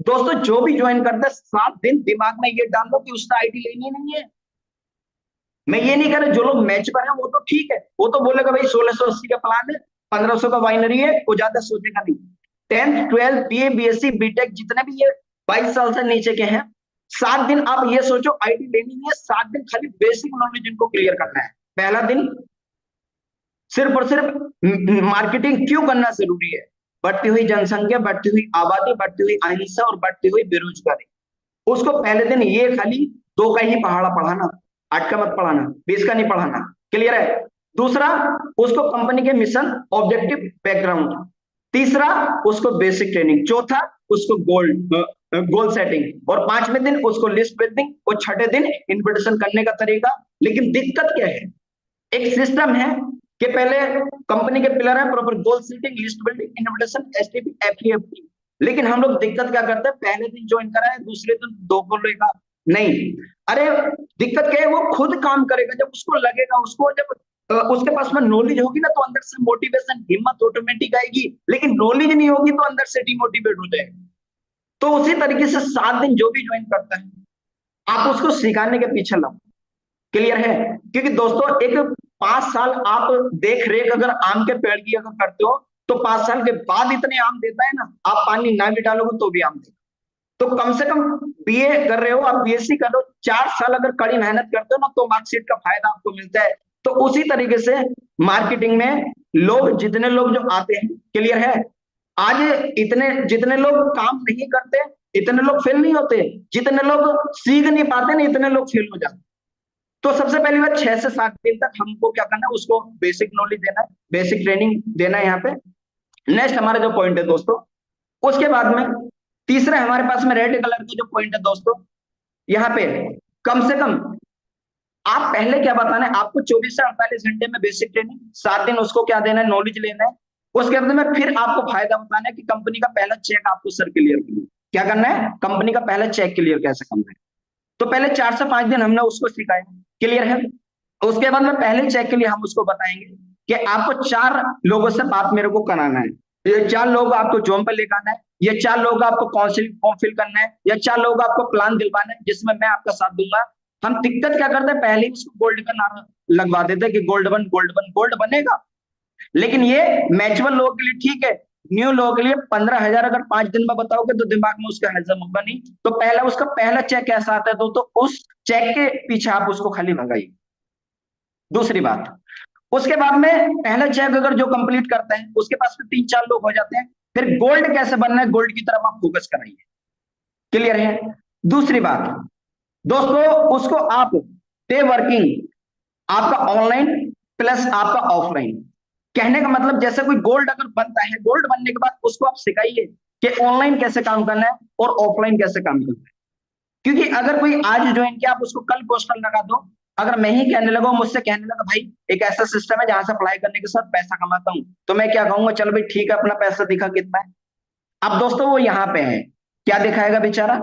दोस्तों, जो भी ज्वाइन करता है 7 दिन दिमाग में ये डाल दो कि उसका आईडी लेनी नहीं है। मैं ये नहीं कह रहा जो लोग मैच पर है वो तो ठीक है, वो तो बोलेगा भाई 1680 का प्लान है, 1500 का बाइनरी है, वो ज्यादा सोचेगा नहीं। 10th 12th BA BSc BTech जितने भी ये 22 साल से नीचे के हैं, 7 दिन आप ये सोचो आईडी लेनी नहीं है, 7 दिन खाली बेसिक नॉलेज इनको क्लियर करना है। पहला दिन सिर्फ और सिर्फ मार्केटिंग क्यों करना जरूरी है, बढ़ती हुई जनसंख्या, बढ़ती हुई आबादी, बढ़ती हुई अहिंसा और बढ़ती हुई बेरोजगारी, उसको पहले दिन ये खाली 2 का ही पहाड़ा पढ़ाना, 8 का मत पढ़ाना, 20 का नहीं पढ़ाना। क्लियर है? दूसरा, उसको कंपनी के मिशन ऑब्जेक्टिव बैकग्राउंड। तीसरा, उसको बेसिक ट्रेनिंग। चौथा, उसको गोल सेटिंग। और 5वें दिन उसको लिस्ट बिल्डिंग। और 6ठे दिन इन्विटेशन करने का तरीका। लेकिन दिक्कत क्या है, एक सिस्टम है कि पहले कंपनी के पिलर है proper goal setting, list building, invitation, STP, FEFT. लेकिन हम लोग दिक्कत क्या करते हैं, पहले दिन ज्वाइन करा है, दूसरे दिन 2 को लेगा नहीं। अरे दिक्कत क्या है, वो खुद काम करेगा जब उसको लगेगा, उसको जब उसके पास में नॉलेज होगी ना, तो अंदर से मोटिवेशन, हिम्मत ऑटोमेटिक आएगी। लेकिन नॉलेज नहीं होगी तो अंदर से डिमोटिवेट हो जाएगा। तो उसी तरीके से 7 दिन जो भी ज्वाइन करता है आप उसको सिखाने के पीछे लगो। क्लियर है? क्योंकि दोस्तों एक 5 साल आप देख रेख अगर आम के पेड़ की अगर करते हो, तो 5 साल के बाद इतने आम देता है ना, आप पानी ना भी डालोगे तो भी आम देगा। तो कम से कम बीए कर रहे हो आप, बीएससी कर रहे हो, 4 साल अगर कड़ी मेहनत करते हो ना, तो मार्कशीट का फायदा आपको मिलता है। तो उसी तरीके से मार्केटिंग में लोग, जितने लोग जो आते हैं, क्लियर है, आज इतने जितने लोग काम नहीं करते इतने लोग फेल नहीं होते, जितने लोग सीख नहीं पाते ना इतने लोग फेल हो जाते। तो सबसे पहली बात 6 से 7 दिन तक हमको क्या करना है, उसको बेसिक नॉलेज देना है, बेसिक ट्रेनिंग देना है यहाँ पे। नेक्स्ट हमारा जो पॉइंट है दोस्तों, उसके बाद में तीसरा हमारे पास में रेड कलर का जो पॉइंट है दोस्तों, यहाँ पे कम से कम आप पहले क्या बताना है, आपको 24 से 48 घंटे में बेसिक ट्रेनिंग, 7 दिन उसको क्या देना है, नॉलेज लेना है। उसके बाद में फिर आपको फायदा बताना है कि कंपनी का पहला चेक आपको सर क्लियर करना है। क्या करना है, कंपनी का पहला चेक क्लियर कैसे करना है। तो पहले 4 से 5 दिन हमने उसको सिखाया, क्लियर है। उसके बाद में पहले चेक के लिए हम उसको बताएंगे कि आपको 4 लोगों से बात मेरे को कराना है, ये 4 लोग आपको जॉब पे लेकर आना है, ये 4 लोग आपको काउंसिलिंग फॉर्म फिल करना है, या 4 लोग आपको प्लान दिलवाना है जिसमें मैं आपका साथ दूंगा। हम दिक्कत क्या करते हैं, पहले ही उसको गोल्ड का नाम लगवा देते हैं कि गोल्ड बन गोल्ड बन गोल्ड बनेगा। लेकिन ये मैचुअल लोगों के लिए ठीक है, न्यू लोगों के लिए 15,000 अगर 5 दिन में बताओगे तो दिमाग में उसका हजम होगा नहीं। तो पहला उसका पहला चेक कैसा आता है तो उस चेक के पीछे आप उसको खाली भगाइए। दूसरी बात, उसके बाद में पहला चेक अगर जो कंप्लीट करते हैं उसके पास में 3-4 लोग हो जाते हैं, फिर गोल्ड कैसे बनना है गोल्ड की तरफ आप फोकस कराइए, क्लियर है। दूसरी बात दोस्तों, उसको आप डे वर्किंग आपका ऑनलाइन प्लस आपका ऑफलाइन, कहने का मतलब जैसे कोई गोल्ड अगर बनता है, गोल्ड बनने के बाद उसको आप सिखाइए कि ऑनलाइन कैसे काम करना है और ऑफलाइन कैसे काम करना है। क्योंकि अगर कोई आज ज्वाइन किया आप उसको कल पोस्टर लगा दो, अगर मैं ही कहने लगा, मुझसे कहने लगा भाई एक ऐसा सिस्टम है जहां से अप्लाई करने के साथ पैसा कमाता हूं, तो मैं क्या कहूंगा, चल भाई ठीक है अपना पैसा दिखा कितना है। अब दोस्तों वो यहाँ पे है, क्या दिखाएगा बेचारा।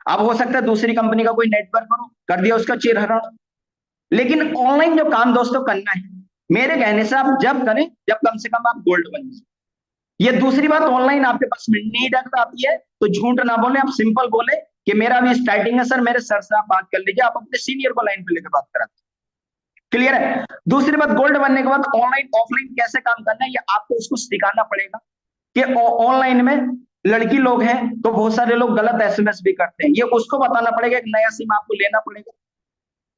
अब हो सकता है दूसरी कंपनी का कोई नेटवर्क हो, कर दिया उसका चीरहरण। लेकिन ऑनलाइन जो काम दोस्तों करना है, मेरे कहने से आप जब करें जब कम से कम आप गोल्ड बन जाए। ये दूसरी बात, ऑनलाइन आपके पास में नीड अगर आती है तो झूठ ना बोले, आप सिंपल बोले कि मेरा अभी स्टार्टिंग है सर, मेरे सर से आप बात कर लीजिए, आप अपने सीनियर को लाइन पे लेकर बात करा, क्लियर है। दूसरी बात, गोल्ड बनने के बाद ऑनलाइन ऑफलाइन कैसे काम करना है ये आपको उसको सिखाना पड़ेगा कि ऑनलाइन में लड़की लोग हैं तो बहुत सारे लोग गलत एसएमएस भी करते हैं, ये उसको बताना पड़ेगा, एक नया सिम आपको लेना पड़ेगा।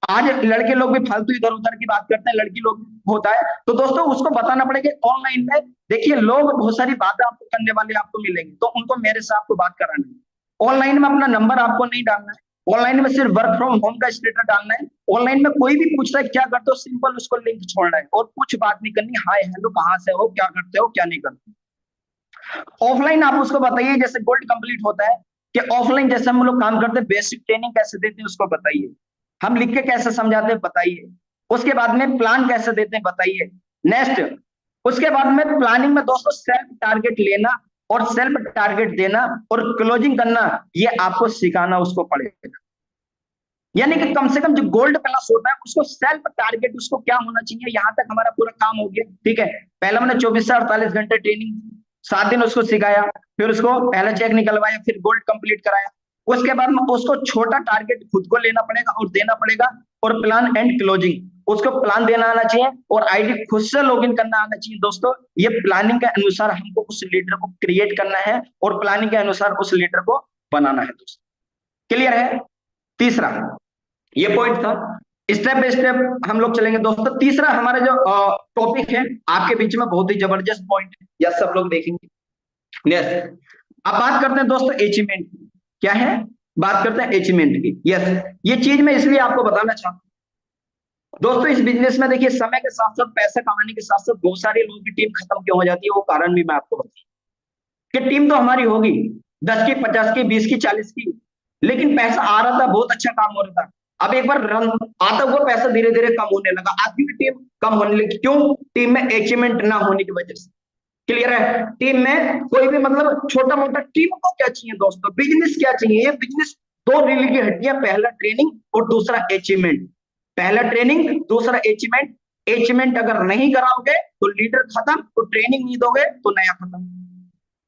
आज लड़के लोग भी फालतू इधर उधर की बात करते हैं, लड़की लोग होता है, तो दोस्तों उसको बताना पड़ेगा ऑनलाइन में देखिए लोग बहुत सारी बातें आपको करने वाले आपको मिलेंगे, तो उनको मेरे से आपको बात करानी है। ऑनलाइन में अपना नंबर आपको नहीं डालना है, ऑनलाइन में सिर्फ वर्क फ्रॉम होम का स्टेटस डालना है। ऑनलाइन में कोई भी पूछ रहा है क्या करते हो, सिंपल उसको लिंक छोड़ना है और कुछ बात नहीं करनी, हाय हेलो कहाँ से हो, क्या करते हो क्या नहीं करते। ऑफलाइन आप उसको बताइए, जैसे गोल्ड कंप्लीट होता है कि ऑफलाइन जैसे हम लोग काम करते हैं, बेसिक ट्रेनिंग कैसे देते हैं उसको बताइए, हम लिख के कैसे समझाते हैं बताइए, उसके बाद में प्लान कैसे देते हैं बताइए। नेक्स्ट, उसके बाद में प्लानिंग में दोस्तों सेल्फ टारगेट लेना और सेल्फ टारगेट देना और क्लोजिंग करना, ये आपको सिखाना उसको पड़ेगा। यानी कि कम से कम जो गोल्ड प्लस होता है उसको सेल्फ टारगेट उसको क्या होना चाहिए, यहां तक हमारा पूरा काम हो गया, ठीक है। पहला मैंने 24 से 48 घंटे ट्रेनिंग, 7 दिन उसको सिखाया, फिर उसको पहला चेक निकलवाया, फिर गोल्ड कंप्लीट कराया। उसके बाद में उसको छोटा टारगेट खुद को लेना पड़ेगा और देना पड़ेगा, और प्लान एंड क्लोजिंग उसको प्लान देना आना चाहिए और आईडी खुद से लॉगिन करना आना चाहिए। दोस्तों ये प्लानिंग के अनुसार हमको उस लीडर को क्रिएट करना है और प्लानिंग के अनुसार उस लीडर को बनाना है दोस्तों, क्लियर है। तीसरा ये पॉइंट था, स्टेप बाय स्टेप हम लोग चलेंगे दोस्तों। तीसरा हमारा जो टॉपिक है आपके बीच में बहुत ही जबरदस्त पॉइंट है, या सब लोग देखेंगे। यस, अब बात करते हैं दोस्तों अचीवमेंट की, क्या है, बात करते हैं अचीवमेंट की। यस, ये चीज मैं इसलिए आपको बताना चाहता हूँ दोस्तों, इस बिजनेस में देखिए समय के साथ साथ पैसा कमाने के साथ साथ बहुत सारे लोगों की टीम खत्म क्यों हो जाती है, वो कारण भी मैं आपको बताऊं कि टीम तो हमारी होगी 10 की 50 की 20 की 40 की, लेकिन पैसा आ रहा था, बहुत अच्छा काम हो रहा था। अब एक बार रन आता हुआ पैसा धीरे धीरे कम होने लगा, आपकी भी टीम कम होने लगी, क्यों, टीम में अचीवमेंट ना होने की वजह से, क्लियर है। टीम में कोई भी मतलब छोटा मोटा, टीम को क्या चाहिए दोस्तों, बिजनेस क्या चाहिए, ये बिजनेस दो रील की हड्डियां, पहला ट्रेनिंग और दूसरा अचीवमेंट, पहला ट्रेनिंग दूसरा अचीवमेंट। अचीवमेंट अगर नहीं कराओगे तो लीडर खत्म, तो ट्रेनिंग नहीं दोगे तो नया खत्म,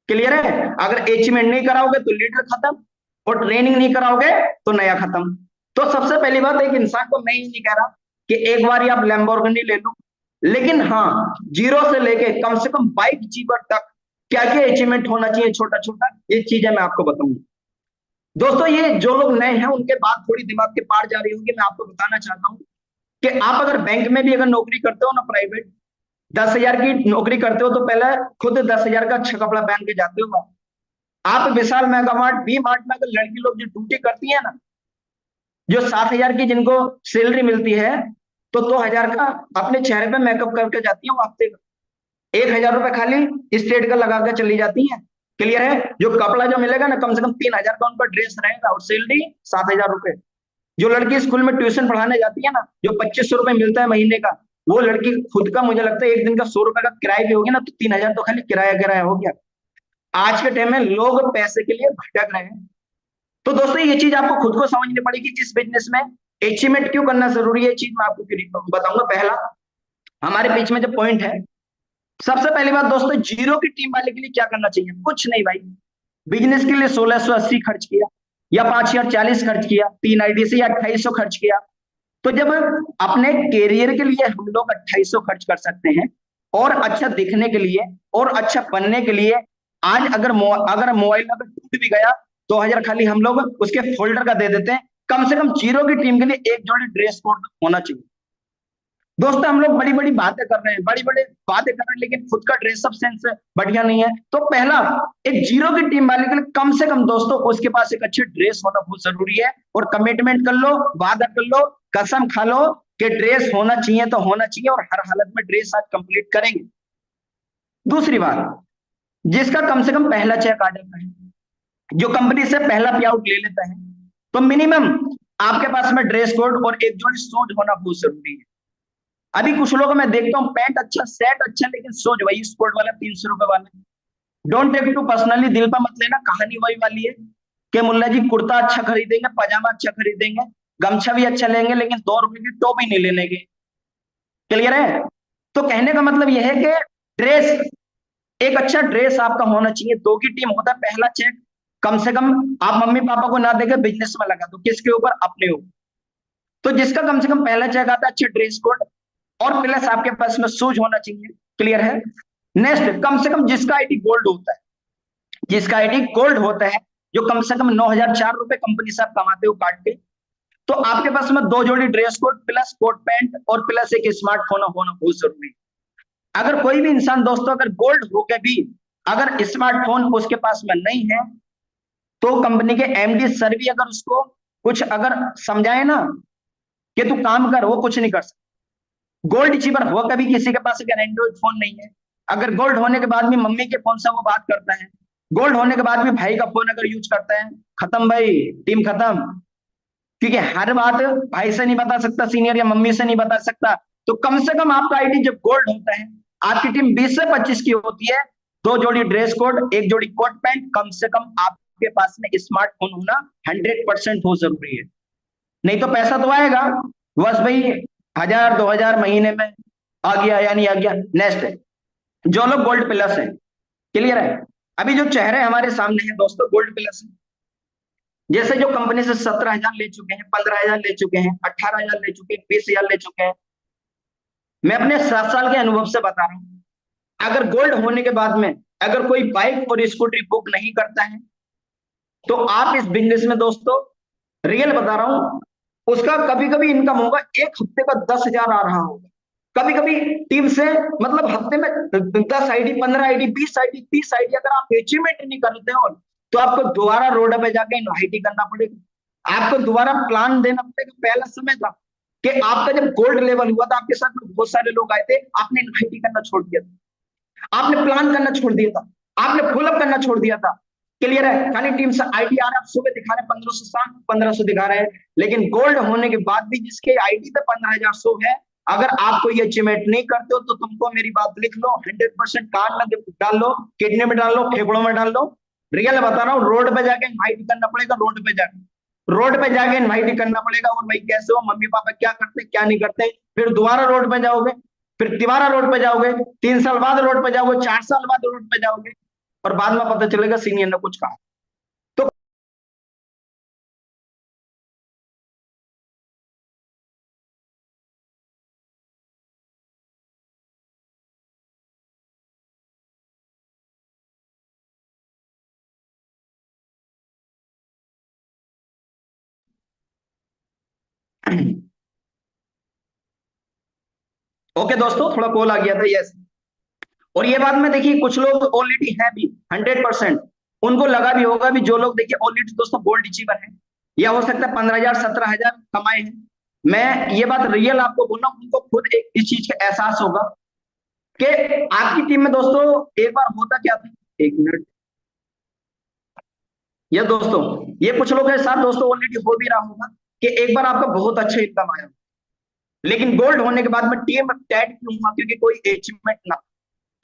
क्लियर है। अगर अचीवमेंट नहीं कराओगे तो लीडर खत्म, और ट्रेनिंग नहीं कराओगे तो नया खत्म। तो सबसे पहली बात, एक इंसान को मैं ही नहीं कह रहा कि एक बार ही आप लैम्बोर्गिनी ले लो, लेकिन हाँ जीरो से लेके कम से कम बाइक जीवर तक क्या क्या अचीवमेंट होना चाहिए, छोटा छोटा, ये चीजें मैं आपको बताऊंगा दोस्तों। ये जो लोग नए हैं उनके बात थोड़ी दिमाग के पार जा रही होगी, मैं आपको बताना चाहता हूँ कि आप अगर बैंक में भी अगर नौकरी करते हो ना प्राइवेट, 10,000 की नौकरी करते हो तो पहले खुद 10,000 का अच्छा कपड़ा पहन के जाते हो। आप विशाल मेगा मार्ट, वी मार्ट में अगर लड़की लोग जो ड्यूटी करती है ना, जो 7,000 की जिनको सैलरी मिलती है, तो 2,000 का अपने चेहरे पे मेकअप करके जाती है वो हफ्ते का। 1,000 रुपए खाली स्टेट का लगा के चली जाती है। क्लियर है? जो कपड़ा जो मिलेगा ना, कम से कम 3,000 का उनका ड्रेस रहेगा और सैलरी 7,000 रुपए। जो लड़की स्कूल में ट्यूशन पढ़ाने जाती है ना, जो 2,500 रुपए मिलता है महीने का, वो लड़की खुद का मुझे लगता है एक दिन का 100 रुपए का किराया भी होगी ना, तो 3,000 तो खाली किराया किराया हो गया। आज के टाइम में लोग पैसे के लिए भटक रहे हैं। तो दोस्तों ये चीज आपको खुद को समझनी पड़ेगी कि इस बिजनेस में अचीवमेंट क्यों करना जरूरी है, चीज मैं आपको बताऊंगा। पहला हमारे बीच में जो पॉइंट है, सबसे पहली बात दोस्तों, जीरो की टीम वाले के लिए क्या करना चाहिए? कुछ नहीं भाई। बिजनेस के लिए 1,680 खर्च किया, या 5,040 खर्च किया, 3 आईडी से, या 2,800 खर्च किया। तो जब अपने कैरियर के लिए हम लोग 2,800 खर्च कर सकते हैं, और अच्छा दिखने के लिए और अच्छा बनने के लिए, आज अगर मोबाइल अगर टूट भी गया, 2,000 खाली हम लोग उसके फोल्डर का दे देते हैं। कम से कम जीरो की टीम के लिए एक जोड़ी ड्रेस कोड होना चाहिए। दोस्तों हम लोग बड़ी बड़ी बातें कर रहे हैं, बड़ी बड़ी बातें कर रहे हैं, लेकिन खुद का ड्रेसअप सेंस बढ़िया नहीं है। तो पहला, एक जीरो की टीम वाले के लिए कम से कम दोस्तों उसके पास एक अच्छी ड्रेस होना बहुत जरूरी है। और कमिटमेंट कर लो, वादा कर लो, कसम खा लो कि ड्रेस होना चाहिए तो होना चाहिए, और हर हालत में ड्रेस आज कंप्लीट करेंगे। दूसरी बात, जिसका कम से कम पहला चेक आ जाता है, जो कंपनी से पहला पे आउट ले लेता है, तो मिनिमम आपके पास में ड्रेस कोड और एक जोड़ी शूज होना बहुत जरूरी है। अभी कुछ लोग मैं देखता हूँ पैंट अच्छा, सेट अच्छा, लेकिन सोच वही स्पोर्ट वाला 300 रुपए वाला। डोंट टेक टू पर्सनली, दिल पर मत लेना, कहानी वही वाली है कि मुल्ला जी कुर्ता अच्छा खरीदेंगे, पजामा अच्छा खरीदेंगे, गमछा भी अच्छा लेंगे, लेकिन 2 रुपए की टोपी नहीं लेने के। क्लियर है? तो कहने का मतलब यह है कि ड्रेस, एक अच्छा ड्रेस आपका होना चाहिए। दो की टीम होता है, पहला चेक कम से कम आप मम्मी पापा को ना देके बिजनेस में लगा दो। किसके ऊपर? अपने ऊपर। तो जिसका कम से कम पहला चेक आता है, अच्छे ड्रेस कोड, और प्लस आपके पास में शूज होना चाहिए। क्लियर है? नेक्स्ट, कम से कम जिसका आईडी गोल्ड होता है, जिसका आईडी गोल्ड होता है, जो कम से कम 9,004 रुपए कंपनी से आप कमाते हो काट के, तो आपके पास में 2 जोड़ी dress code plus coat pant और प्लस एक स्मार्टफोन होना बहुत जरूरी है। अगर कोई भी इंसान दोस्तों अगर गोल्ड होकर भी अगर स्मार्टफोन उसके पास में नहीं है, तो कंपनी के एमडी सर भी अगर उसको कुछ अगर समझाए ना कि तू काम कर, वो कुछ नहीं कर सकता। गोल्ड अचीवर हो, कभी किसी के पास अगर एंड्रॉइड फोन नहीं है, अगर गोल्ड होने के बाद भी मम्मी के फोन से वो बात करता है, गोल्ड होने के बाद भी भाई का फोन अगर यूज करता है, खत्म भाई, टीम खत्म। क्योंकि हर बात भाई से नहीं बता सकता सीनियर, या मम्मी से नहीं बता सकता। तो कम से कम आपका आईडी जब गोल्ड होता है, आपकी टीम 20 से 25 की होती है, 2 जोड़ी ड्रेस कोड, एक जोड़ी कोट पैंट, कम से कम आपके पास में स्मार्टफोन होना 100% हो जरूरी है। नहीं तो पैसा तो आएगा, बस भाई 1,000 2,000 महीने में आ गया या नहीं आ गया। नेक्स्ट, जो लोग गोल्ड प्लस है, क्लियर है? अभी जो चेहरे हमारे सामने हैं दोस्तों गोल्ड प्लस है, जैसे जो कंपनी से 17,000 ले चुके हैं, 15,000 ले चुके हैं, 18,000 ले चुके हैं, 20,000 ले चुके हैं, मैं अपने 7 साल के अनुभव से बता रहा हूँ। अगर गोल्ड होने के बाद में अगर कोई बाइक और स्कूटी बुक नहीं करता है, तो आप इस बिजनेस में दोस्तों, रियल बता रहा हूं, उसका कभी कभी इनकम होगा एक हफ्ते का 10,000 आ रहा होगा। कभी कभी टीम से, मतलब हफ्ते में 10 आईडी, 15 आईडी, 20 आईडी, 30 आईडी अगर आप अचीवमेंट नहीं करते हो, तो आपको दोबारा रोड पे जाके इनवाइटी करना पड़ेगा, आपको दोबारा प्लान देना पड़ेगा। पहला समय था कि आपका जब गोल्ड लेवल हुआ था, आपके साथ में बहुत सारे लोग आए थे, आपने इनवाइटी करना छोड़ दिया था, आपने प्लान करना छोड़ दिया था, आपने फॉलोअप करना छोड़ दिया था। क्लियर है? खाली टीम से आईडी आ रहा है, सुबह दिखा रहे हैं 1,500, शाम 1,500 दिखा रहे हैं, लेकिन गोल्ड होने के बाद भी जिसके आईडी पे 15,000 शो है, अगर आप कोई अचीवमेंट नहीं करते हो, तो तुमको मेरी बात लिख लो, 100% कान में डाल लो, किडनी में डाल लो, फेफड़ों में डाल लो। रियल बता रहा हूँ, रोड पे जाके इन्वाइट करना पड़ेगा, रोड पे जाके इन्वाइट करना पड़ेगा। और भाई कैसे हो, मम्मी पापा क्या करते क्या नहीं करते, फिर दोबारा रोड पे जाओगे, फिर दोबारा रोड पे जाओगे, 3 साल बाद रोड पे जाओगे, 4 साल बाद रोड पे जाओगे, और बाद में पता चलेगा सीनियर ने कुछ कहा। तो ओके दोस्तों, थोड़ा कॉल आ गया था, यस। और ये बात में देखिए, कुछ लोग ऑलरेडी है भी 100%, उनको लगा भी होगा भी, जो लोग देखिए ऑलरेडी दोस्तों गोल्ड अचीवर है, या हो सकता है 15,000 17,000 कमाए हैं। मैं ये बात रियल आपको बोल रहा हूँ, उनको खुद इस चीज का एहसास होगा कि आपकी टीम में दोस्तों एक बार होता क्या था। एक मिनट, ये दोस्तों, ये कुछ लोग के साथ दोस्तों ऑलरेडी हो भी रहा होगा कि एक बार आपका बहुत अच्छा इनकम आया, लेकिन गोल्ड होने के बाद में टीम टाइट क्यों हुआ, क्योंकि कोई अचीवमेंट ना।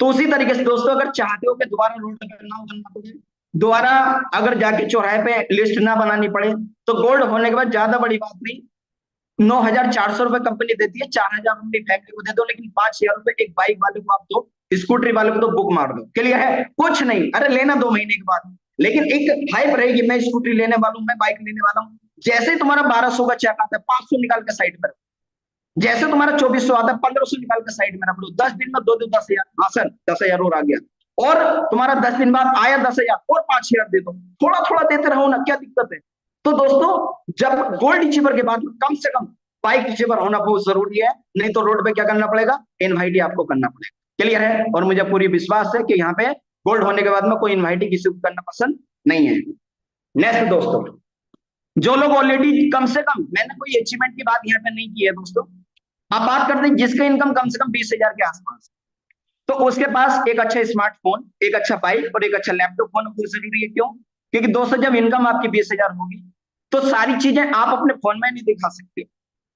तो उसी तरीके से दोस्तों, अगर चाहते हो कि दोबारा रोड करना हो, करना पड़े, दोबारा अगर जाके चौराहे पे लिस्ट ना बनानी पड़े, तो गोल्ड होने के बाद ज्यादा बड़ी बात नहीं, 9,400 रुपए कंपनी देती है, 4,000 अपनी फैमिली को दे दो, लेकिन 5,000 रुपए एक बाइक वाले को आप दो, स्कूटरी वाले को तो बुक मार दो, क्लियर है, कुछ नहीं, अरे लेना 2 महीने के बाद, लेकिन एक हाइप रहेगी, मैं स्कूटरी लेने वाला हूँ, मैं बाइक लेने वाला हूँ। जैसे ही तुम्हारा 1,200 का चेक आता है, 500 निकाल के साइड पर, जैसे तुम्हारा 2,400 आता है, 1,500 निकाल के साइड में रख लो, 10 दिन में 2 2 10,000, हाँ सर 10,000 और आ गया, और तुम्हारा 10 दिन बाद आया 10,000 और 5,000 दे दो, थोड़ा थोड़ा देते रहो ना, क्या दिक्कत है। तो दोस्तों, जब गोल्ड अचीवर के बाद कम से कम बाइक अचीवर होना बहुत जरूरी है, नहीं तो रोड पे क्या करना पड़ेगा, इनवाइटी आपको करना पड़ेगा, क्लियर है। और मुझे पूरी विश्वास है कि यहाँ पे गोल्ड होने के बाद में कोई इनवाइटी किसी को करना पसंद नहीं है। नेक्स्ट दोस्तों, जो लोग ऑलरेडी कम से कम, मैंने कोई अचीवमेंट की बात यहाँ पे नहीं की है दोस्तों, आप बात करते हैं जिसका इनकम कम से कम 20,000 के आसपास, तो उसके पास एक अच्छा स्मार्टफोन, एक अच्छा बाइक और एक अच्छा लैपटॉप होना बहुत जरूरी है। क्यों? क्योंकि दोस्तों, जब इनकम आपकी 20,000 होगी, तो सारी चीजें आप अपने फोन में नहीं दिखा सकते,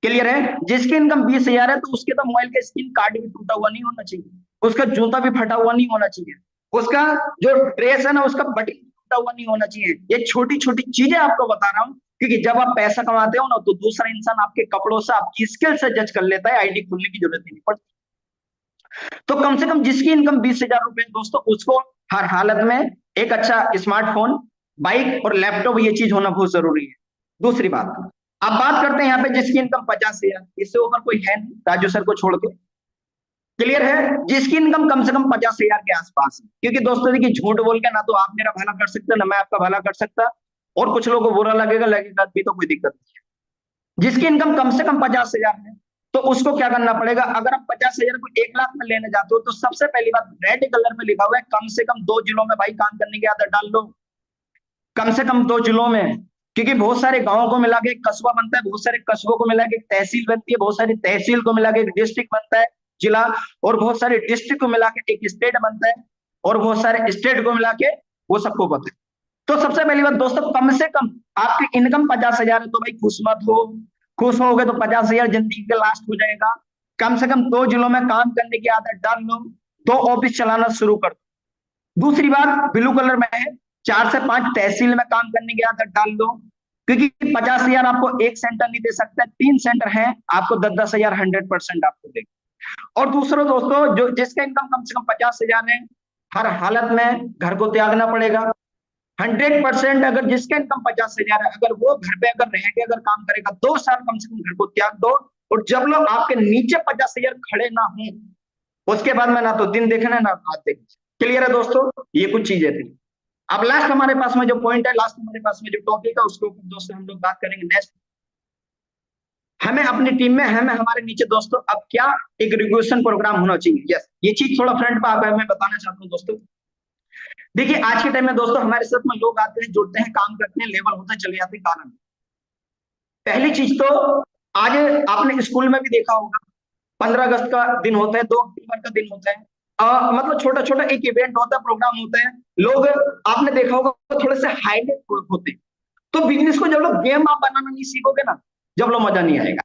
क्लियर है। जिसकी इनकम 20,000 है, तो उसके तो मोबाइल का स्क्रीन कार्ड भी टूटा हुआ नहीं होना चाहिए, उसका जूता भी फटा हुआ नहीं होना चाहिए, उसका जो ड्रेस है ना, उसका बटन टूटा हुआ नहीं होना चाहिए। ये छोटी छोटी चीजें आपको बता रहा हूँ, क्योंकि जब आप पैसा कमाते हो ना, तो दूसरा इंसान आपके कपड़ों से, आपकी स्किल से जज कर लेता है, आईडी खोलने की जरूरत ही नहीं पड़ती। तो कम से कम जिसकी इनकम 20,000 रुपए दोस्तों, उसको हर हालत में एक अच्छा स्मार्टफोन, बाइक और लैपटॉप, ये चीज होना बहुत जरूरी है। दूसरी बात, अब बात करते हैं यहाँ पे जिसकी इनकम 50,000, इससे ऊपर कोई है नहीं राजू सर को छोड़ के, क्लियर है। जिसकी इनकम कम से कम 50,000 के आसपास है, क्योंकि दोस्तों देखिए, झूठ बोल के ना तो आप मेरा भला कर सकते, ना मैं आपका भला कर सकता, और कुछ लोगों को बुरा लगेगा, लगेगा भी, तो कोई दिक्कत नहीं है। जिसकी इनकम कम से कम 50,000 है, तो उसको क्या करना पड़ेगा, अगर आप 50,000 को 1 लाख में लेने जाते हो, तो सबसे पहली बात, रेड कलर में लिखा हुआ है, कम से कम 2 जिलों में भाई काम करने की आदत डाल लो, कम से कम 2 जिलों में, क्योंकि बहुत सारे गांवों को मिला के एक कस्बा बनता है, बहुत सारे कस्बों को मिला के एक तहसील बनती है, बहुत सारी तहसील को मिला के एक डिस्ट्रिक्ट बनता है, जिला, और बहुत सारे डिस्ट्रिक्ट को मिला के एक स्टेट बनता है, और बहुत सारे स्टेट को मिला के, वो सबको पता है। तो सबसे पहली बात दोस्तों, कम से कम आपकी इनकम 50,000 है, तो भाई खुश मत हो, खुश हो गए तो 50,000 जिंदगी का लास्ट हो जाएगा। कम से कम 2 जिलों में काम करने की आदत डाल लो, 2 ऑफिस चलाना शुरू कर दो। दूसरी बात ब्लू कलर में है, 4 से 5 तहसील में काम करने की आदत डाल लो, क्योंकि 50,000 आपको एक सेंटर नहीं दे सकता, 3 सेंटर है, आपको 10-10,000 100% आपको दे। और दूसरा दोस्तों, जो जिसका इनकम कम से कम 50,000 है, हर हालत में घर को त्यागना पड़ेगा, 100%। अगर जिसका इनकम 50,000 है, अगर वो घर पे अगर रह के अगर काम करेगा 2 साल, कम से कम घर को त्याग दो। और जब लोग आपके नीचे 50,000 खड़े ना हो, उसके बाद में ना तो दिन देखना ना रात देखना, क्लियर है दोस्तों। ये कुछ चीजें थी। अब लास्ट हमारे पास में जो पॉइंट है, लास्ट हमारे पास में जो टॉपिक है, उसके ऊपर दोस्तों हम लोग बात करेंगे नेक्स्ट। हमें अपनी टीम में, हमें हमारे नीचे दोस्तों अब क्या एक रेगुलेशन प्रोग्राम होना चाहिए। यस, ये चीज थोड़ा फ्रंट पे आप मैं बताना चाहता हूँ दोस्तों। देखिए, आज के टाइम में दोस्तों हमारे साथ में लोग आते हैं, जुड़ते हैं, काम करते हैं, लेवल होते चले जाते हैं। कारण, पहली चीज तो, आज आपने स्कूल में भी देखा होगा, 15 अगस्त का दिन होता है, 2 अक्टूबर का दिन होता है, मतलब छोटा छोटा एक इवेंट होता है, प्रोग्राम होता है, लोग, आपने देखा होगा, थोड़े से हाईलाइट होते हैं। तो बिजनेस को जब लोग गेम आप बनाना नहीं सीखोगे ना, जब लोग मजा नहीं आएगा।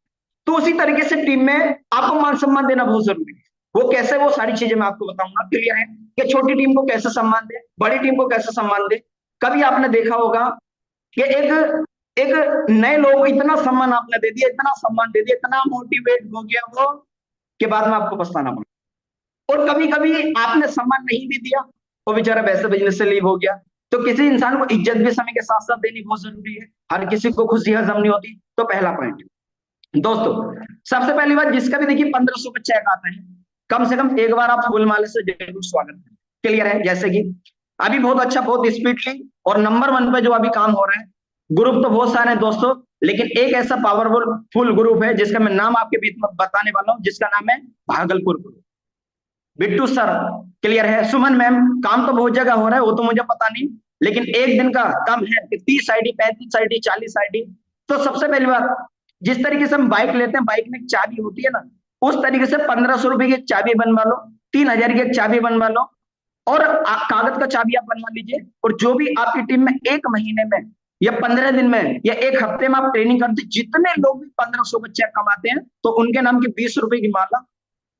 तो उसी तरीके से टीम में आपको मान सम्मान देना बहुत जरूरी है। वो कैसे, वो सारी चीजें मैं आपको बताऊंगा, क्लियर है, कि छोटी टीम को कैसे सम्मान दे, बड़ी टीम को कैसे सम्मान दे। कभी आपने देखा होगा कि एक एक नए लोग को इतना सम्मान आपने दे दिया, इतना सम्मान दे दिया, इतना मोटिवेट हो गया वो, कि बाद में आपको पछताना पड़ा। और कभी कभी आपने सम्मान नहीं भी दिया, वो बेचारा वैसे बिजनेस से लीव हो गया। तो किसी इंसान को इज्जत भी समय के साथ साथ देनी बहुत जरूरी है, हर किसी को खुशी हजम नहीं होती। तो पहला पॉइंट दोस्तों, सबसे पहली बात, जिसका भी देखिए 1,500 का चेक आता है, कम से कम एक बार आप फूल माले से जरूर स्वागत करें, क्लियर है। जैसे कि अभी बहुत अच्छा, बहुत स्पीडली और नंबर 1 पे जो अभी काम हो रहा है, ग्रुप तो बहुत सारे हैं दोस्तों, लेकिन एक ऐसा पावरफुल फुल ग्रुप है जिसका मैं नाम आपके बीच में बताने वाला हूं, जिसका नाम है Bhagalpur group. Bittu sir, clear है? सुमन मैम, काम तो बहुत जगह हो रहा है, वो तो मुझे पता नहीं, लेकिन एक दिन का कम है कि 30 आईडी, 35 आईडी, 40 आईडी। तो सबसे पहली बात, जिस तरीके से हम बाइक लेते हैं, बाइक में एक चाबी होती है ना, उस तरीके से 1500 रुपए की एक चाबी बनवा लो, 3000 की एक चाबी बनवा लो, और कागज का चाबी आप बनवा लीजिए। और जो भी आपकी टीम में 1 महीने में या 15 दिन में या 1 हफ्ते में आप ट्रेनिंग करते, जितने लोग भी 1500 का चेक कमाते हैं, तो उनके नाम की 20 रुपए की माला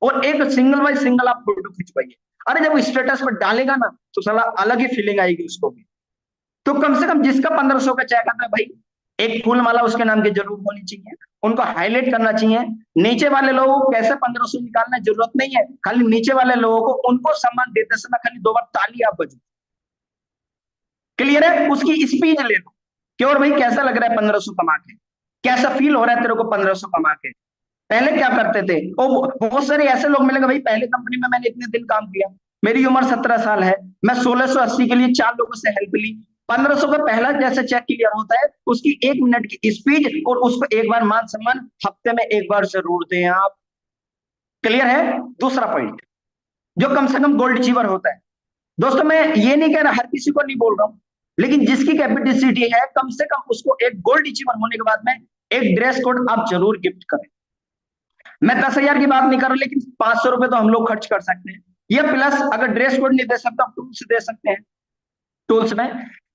और एक सिंगल बाय सिंगल आप फोटो खिंचवाइए। अरे जब स्टेटस पर डालेगा ना, तो साला अलग ही फीलिंग आएगी उसको भी। तो कम से कम जिसका 1500 का चेक आता है भाई, एक फूल माला उसके नाम की जरूर होनी चाहिए, उनको हाईलाइट करना चाहिए। नीचे वाले लोगों को कैसे 1500 निकालना जरूरत नहीं है, खाली नीचे वाले लोगों को उनको सम्मान देते समय खाली 2 बार ताली आप बजाओ। क्लियर है? उसकी स्पीच ले लो कि और भाई कैसा लग रहा है 1500 कमा के, कैसा फील हो रहा है तेरे को 1500 कमा के। पहले क्या करते थे, और बहुत सारे ऐसे लोग मिलेंगे, भाई पहले कंपनी में मैंने इतने दिन काम किया, मेरी उम्र 17 साल है, मैं 1680 के लिए 4 लोगों से हेल्प ली, 1500 का पहला जैसे चेक क्लियर होता है, उसकी 1 मिनट की स्पीच और उसको एक बार मान सम्मान हफ्ते में एक बार जरूर दें आप। क्लियर है? दूसरा पॉइंट, जो कम से कम गोल्ड अचीवर होता है, दोस्तों मैं ये नहीं कह रहा, हर किसी को नहीं बोल रहा हूं, लेकिन जिसकी कैपेसिटी है कम से कम उसको एक गोल्ड अचीवर होने के बाद में एक ड्रेस कोड आप जरूर गिफ्ट करें। मैं 10,000 की बात नहीं कर रहा, लेकिन 500 रुपए तो हम लोग खर्च कर सकते हैं। ये प्लस अगर ड्रेस कोड नहीं दे सकते, टूल्स दे सकते हैं। टूल्स में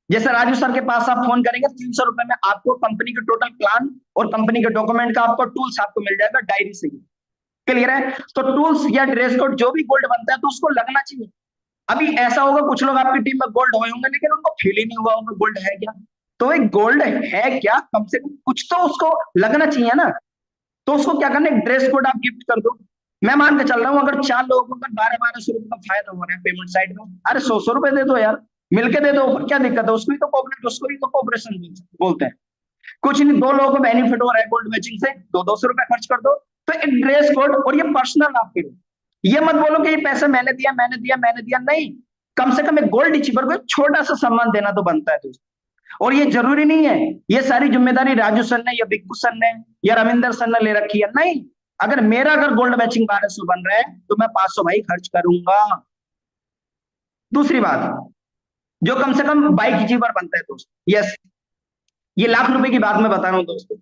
जैसे राजू सर के पास आप फोन करेंगे, 300 रुपए में आपको कंपनी के टोटल प्लान और कंपनी के डॉक्यूमेंट का आपको टूल्स आपको मिल जाएगा डायरी से ही। क्लियर है? तो टूल्स या ड्रेस कोड जो भी गोल्ड बनता है तो उसको लगना चाहिए। अभी ऐसा होगा, कुछ लोग आपकी टीम में गोल्ड हुए होंगे लेकिन उनको फील ही नहीं हुआ होगा गोल्ड है क्या। तो एक गोल्ड है क्या, कम से कम कुछ तो उसको लगना चाहिए ना। तो उसको क्या करना है, ड्रेस कोड आप गिफ्ट कर दो। मैं मान के चल रहा हूँ, अगर 4 लोगों को अगर 1200 रुपए का फायदा हो रहा है पेमेंट साइड में, अरे 100 रुपए दे दो यार, मिलके दे दो, क्या दिक्कत है? उसको भी तो कोऑपरेट, उसको भी तो कोऑपरेशन बोलते हैं। कुछ नहीं, 2 लोगों को बेनिफिट हो रहा है गोल्ड मैचिंग से, 200 रुपए खर्च कर दो। तो एक ड्रेस कोड, और ये पर्सनल आप करो, ये मत बोलो कि ये पैसा मैंने दिया मैंने दिया मैंने दिया, नहीं। कम से कम एक गोल्ड अचीवर को एक छोटा सा सम्मान देना तो बनता है दोस्तों। और ये जरूरी नहीं है ये सारी जिम्मेदारी राजू सर ने या बिक्कू सर ने या रविंदर सर ने ले रखी है, नहीं। अगर मेरा अगर गोल्ड मैचिंग 1200 बन रहा है तो मैं 500 भाई खर्च करूंगा। दूसरी बात, जो कम से कम बाइक अचीवर बनता है दोस्तों, यस, ये लाख रुपए की बात मैं बता रहा हूं दोस्तों।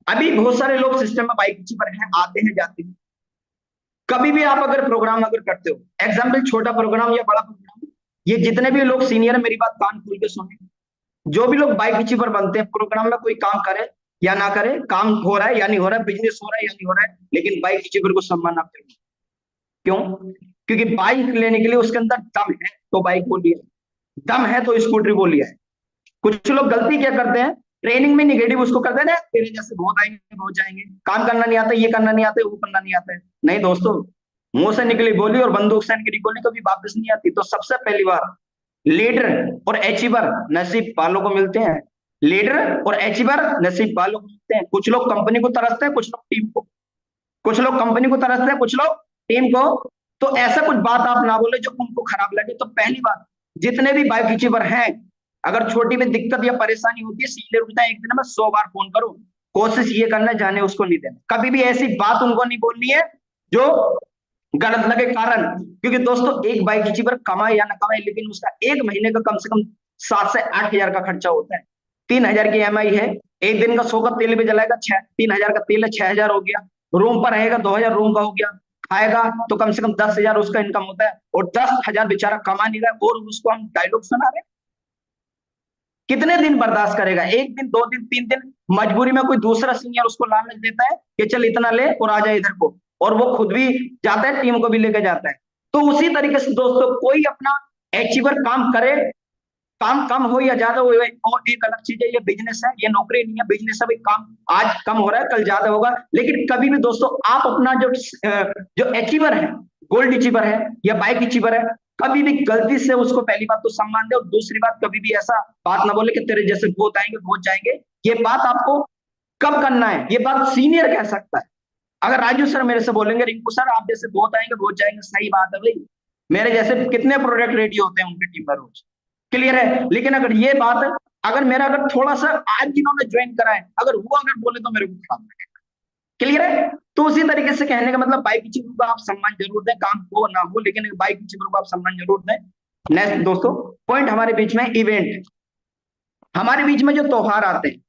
अभी बहुत सारे लोग सिस्टम में बाइक अचीवर हैं, आते हैं जाते हैं। कभी भी आप अगर प्रोग्राम अगर करते हो, एग्जाम्पल छोटा प्रोग्राम या बड़ा प्रोग्राम, ये जितने भी लोग सीनियर है मेरी बात कान खोल के सुने, जो भी लोग बाइक अचीवर बनते हैं, प्रोग्राम में कोई काम करे या ना करे, काम हो रहा है या नहीं हो रहा है, बिजनेस हो रहा है या नहीं हो रहा है, लेकिन बाइक अचीवर को सम्मान आप करेंगे। क्यों? क्योंकि बाइक लेने के लिए उसके अंदर दम है तो बाइक वो लिया, दम है तो स्कूटरी वो लिया है। कुछ लोग गलती क्या करते हैं, ट्रेनिंग में निगेटिव उसको करते हैं ना, तेरे जैसे बहुत आएंगे बहुत जाएंगे, काम करना नहीं आता, ये करना नहीं आता, वो करना नहीं आता है। नहीं दोस्तों, मुंह से निकली बोली और बंदूक से निकली गोली कभी वापस नहीं आती। तो सबसे पहली बार, लीडर और अचीवर नसीब वालों को मिलते हैं। लीडर और अचीवर नसीब वालों को मिलते हैं। कुछ लोग कंपनी को तरसते हैं, कुछ लोग टीम को, कुछ लोग कंपनी को तरसते हैं, कुछ लोग टीम को। तो ऐसा कुछ बात आप ना बोले जो उनको खराब लगे। तो पहली बात, जितने भी बाइक अचीवर हैं, अगर छोटी में दिक्कत या परेशानी होती है, सीधे उल्टा एक दिन में 100 बार फोन करो, कोशिश ये करना जाने उसको नहीं देना, कभी भी ऐसी बात उनको नहीं बोलनी है जो गलत लगे। कारण, क्योंकि दोस्तों एक बाइक अचीवर कमाए या ना कमाए, लेकिन उसका 1 महीने का कम से कम 7 से 8 हजार का खर्चा होता है। 3,000 की EMI है, एक दिन का 100 का तेल भी जलाएगा, 3,000 का तेल है, 6,000 हो गया। रूम पर रहेगा, 2,000 रूम का हो गया। खाएगा तो कम से कम 10,000 उसका इनकम होता है, और 10,000 बेचारा कमा नहीं रहा है और उसको हम डायलॉग सुना रहे हैं। कितने दिन बर्दाश्त करेगा? 1 दिन, 2 दिन, 3 दिन, मजबूरी में कोई दूसरा सीनियर उसको लालच देता है कि चल इतना ले और आ जाए इधर को, और वो खुद भी जाता है, टीम को भी लेकर जाता है। तो उसी तरीके से दोस्तों, कोई अपना अचीवर काम करे, काम कम हो या ज्यादा हो, और एक अलग चीज है, ये बिजनेस है, ये नौकरी नहीं है, बिजनेस है भाई। काम आज कम हो रहा है, कल ज्यादा होगा, लेकिन कभी भी दोस्तों आप अपना जो अचीवर है, गोल्ड अचीवर है या बाइक अचीवर है, कभी भी गलती से उसको पहली बात तो सम्मान दे, और दूसरी बात, कभी भी ऐसा बात ना बोले कि तेरे जैसे बहुत आएंगे बहुत जाएंगे। ये बात आपको कब करना है, ये बात सीनियर कह सकता है। अगर राजू सर मेरे से बोलेंगे, रिंकू सर आप जैसे बहुत आएंगे बहुत जाएंगे, सही बात है भाई, मेरे जैसे कितने प्रोडक्ट रेडी होते हैं उनकी टीम पर रोज। क्लियर है? लेकिन अगर ये बात अगर मेरा अगर थोड़ा सा आज जिन्होंने ज्वाइन करा है अगर वो अगर बोले तो मेरे को खराब लगेगा। क्लियर है? तो उसी तरीके से कहने का मतलब बाई पीछे को आप सम्मान जरूर दें, काम हो ना हो, लेकिन बाई पीछे को आप सम्मान जरूर दें। नेक्स्ट दोस्तों पॉइंट हमारे बीच में इवेंट, हमारे बीच में जो त्योहार आते हैं,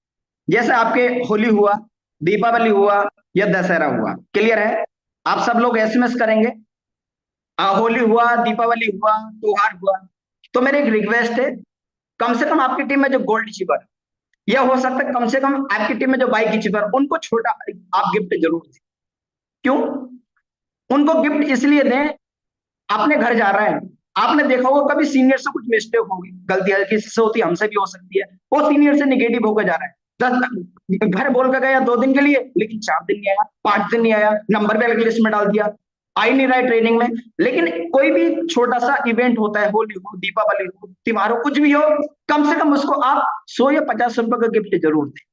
जैसे आपके होली हुआ, दीपावली हुआ या दशहरा हुआ। क्लियर है? आप सब लोग एसएमएस करेंगे, होली हुआ, दीपावली हुआ, त्योहार हुआ, तो मेरे एक रिक्वेस्ट है, कम से कम आपकी टीम में जो गोल्ड अचीवर, या हो सकता है कम से कम आपकी टीम में जो बाइक अचीवर, उनको छोटा आप गिफ्ट जरूर दें। क्यों उनको गिफ्ट इसलिए दें, अपने घर जा रहे हैं, आपने देखा होगा कभी सीनियर से कुछ मिस्टेक होगी, गलती हल्की से होती है, हमसे भी हो सकती है, वो सीनियर से निगेटिव होकर जा रहा है, 10 घर बोल कर गया 2 दिन के लिए, लेकिन 4 दिन नहीं आया, 5 दिन नहीं आया, नंबर भी अलग लिस्ट में डाल दिया, आई नहीं रहा है ट्रेनिंग में। लेकिन कोई भी छोटा सा इवेंट होता है, होली हो, दीपावली हो, त्योहार हो, कुछ भी हो, कम से कम उसको आप 100 या 50 रुपए का गिफ्ट जरूर दें।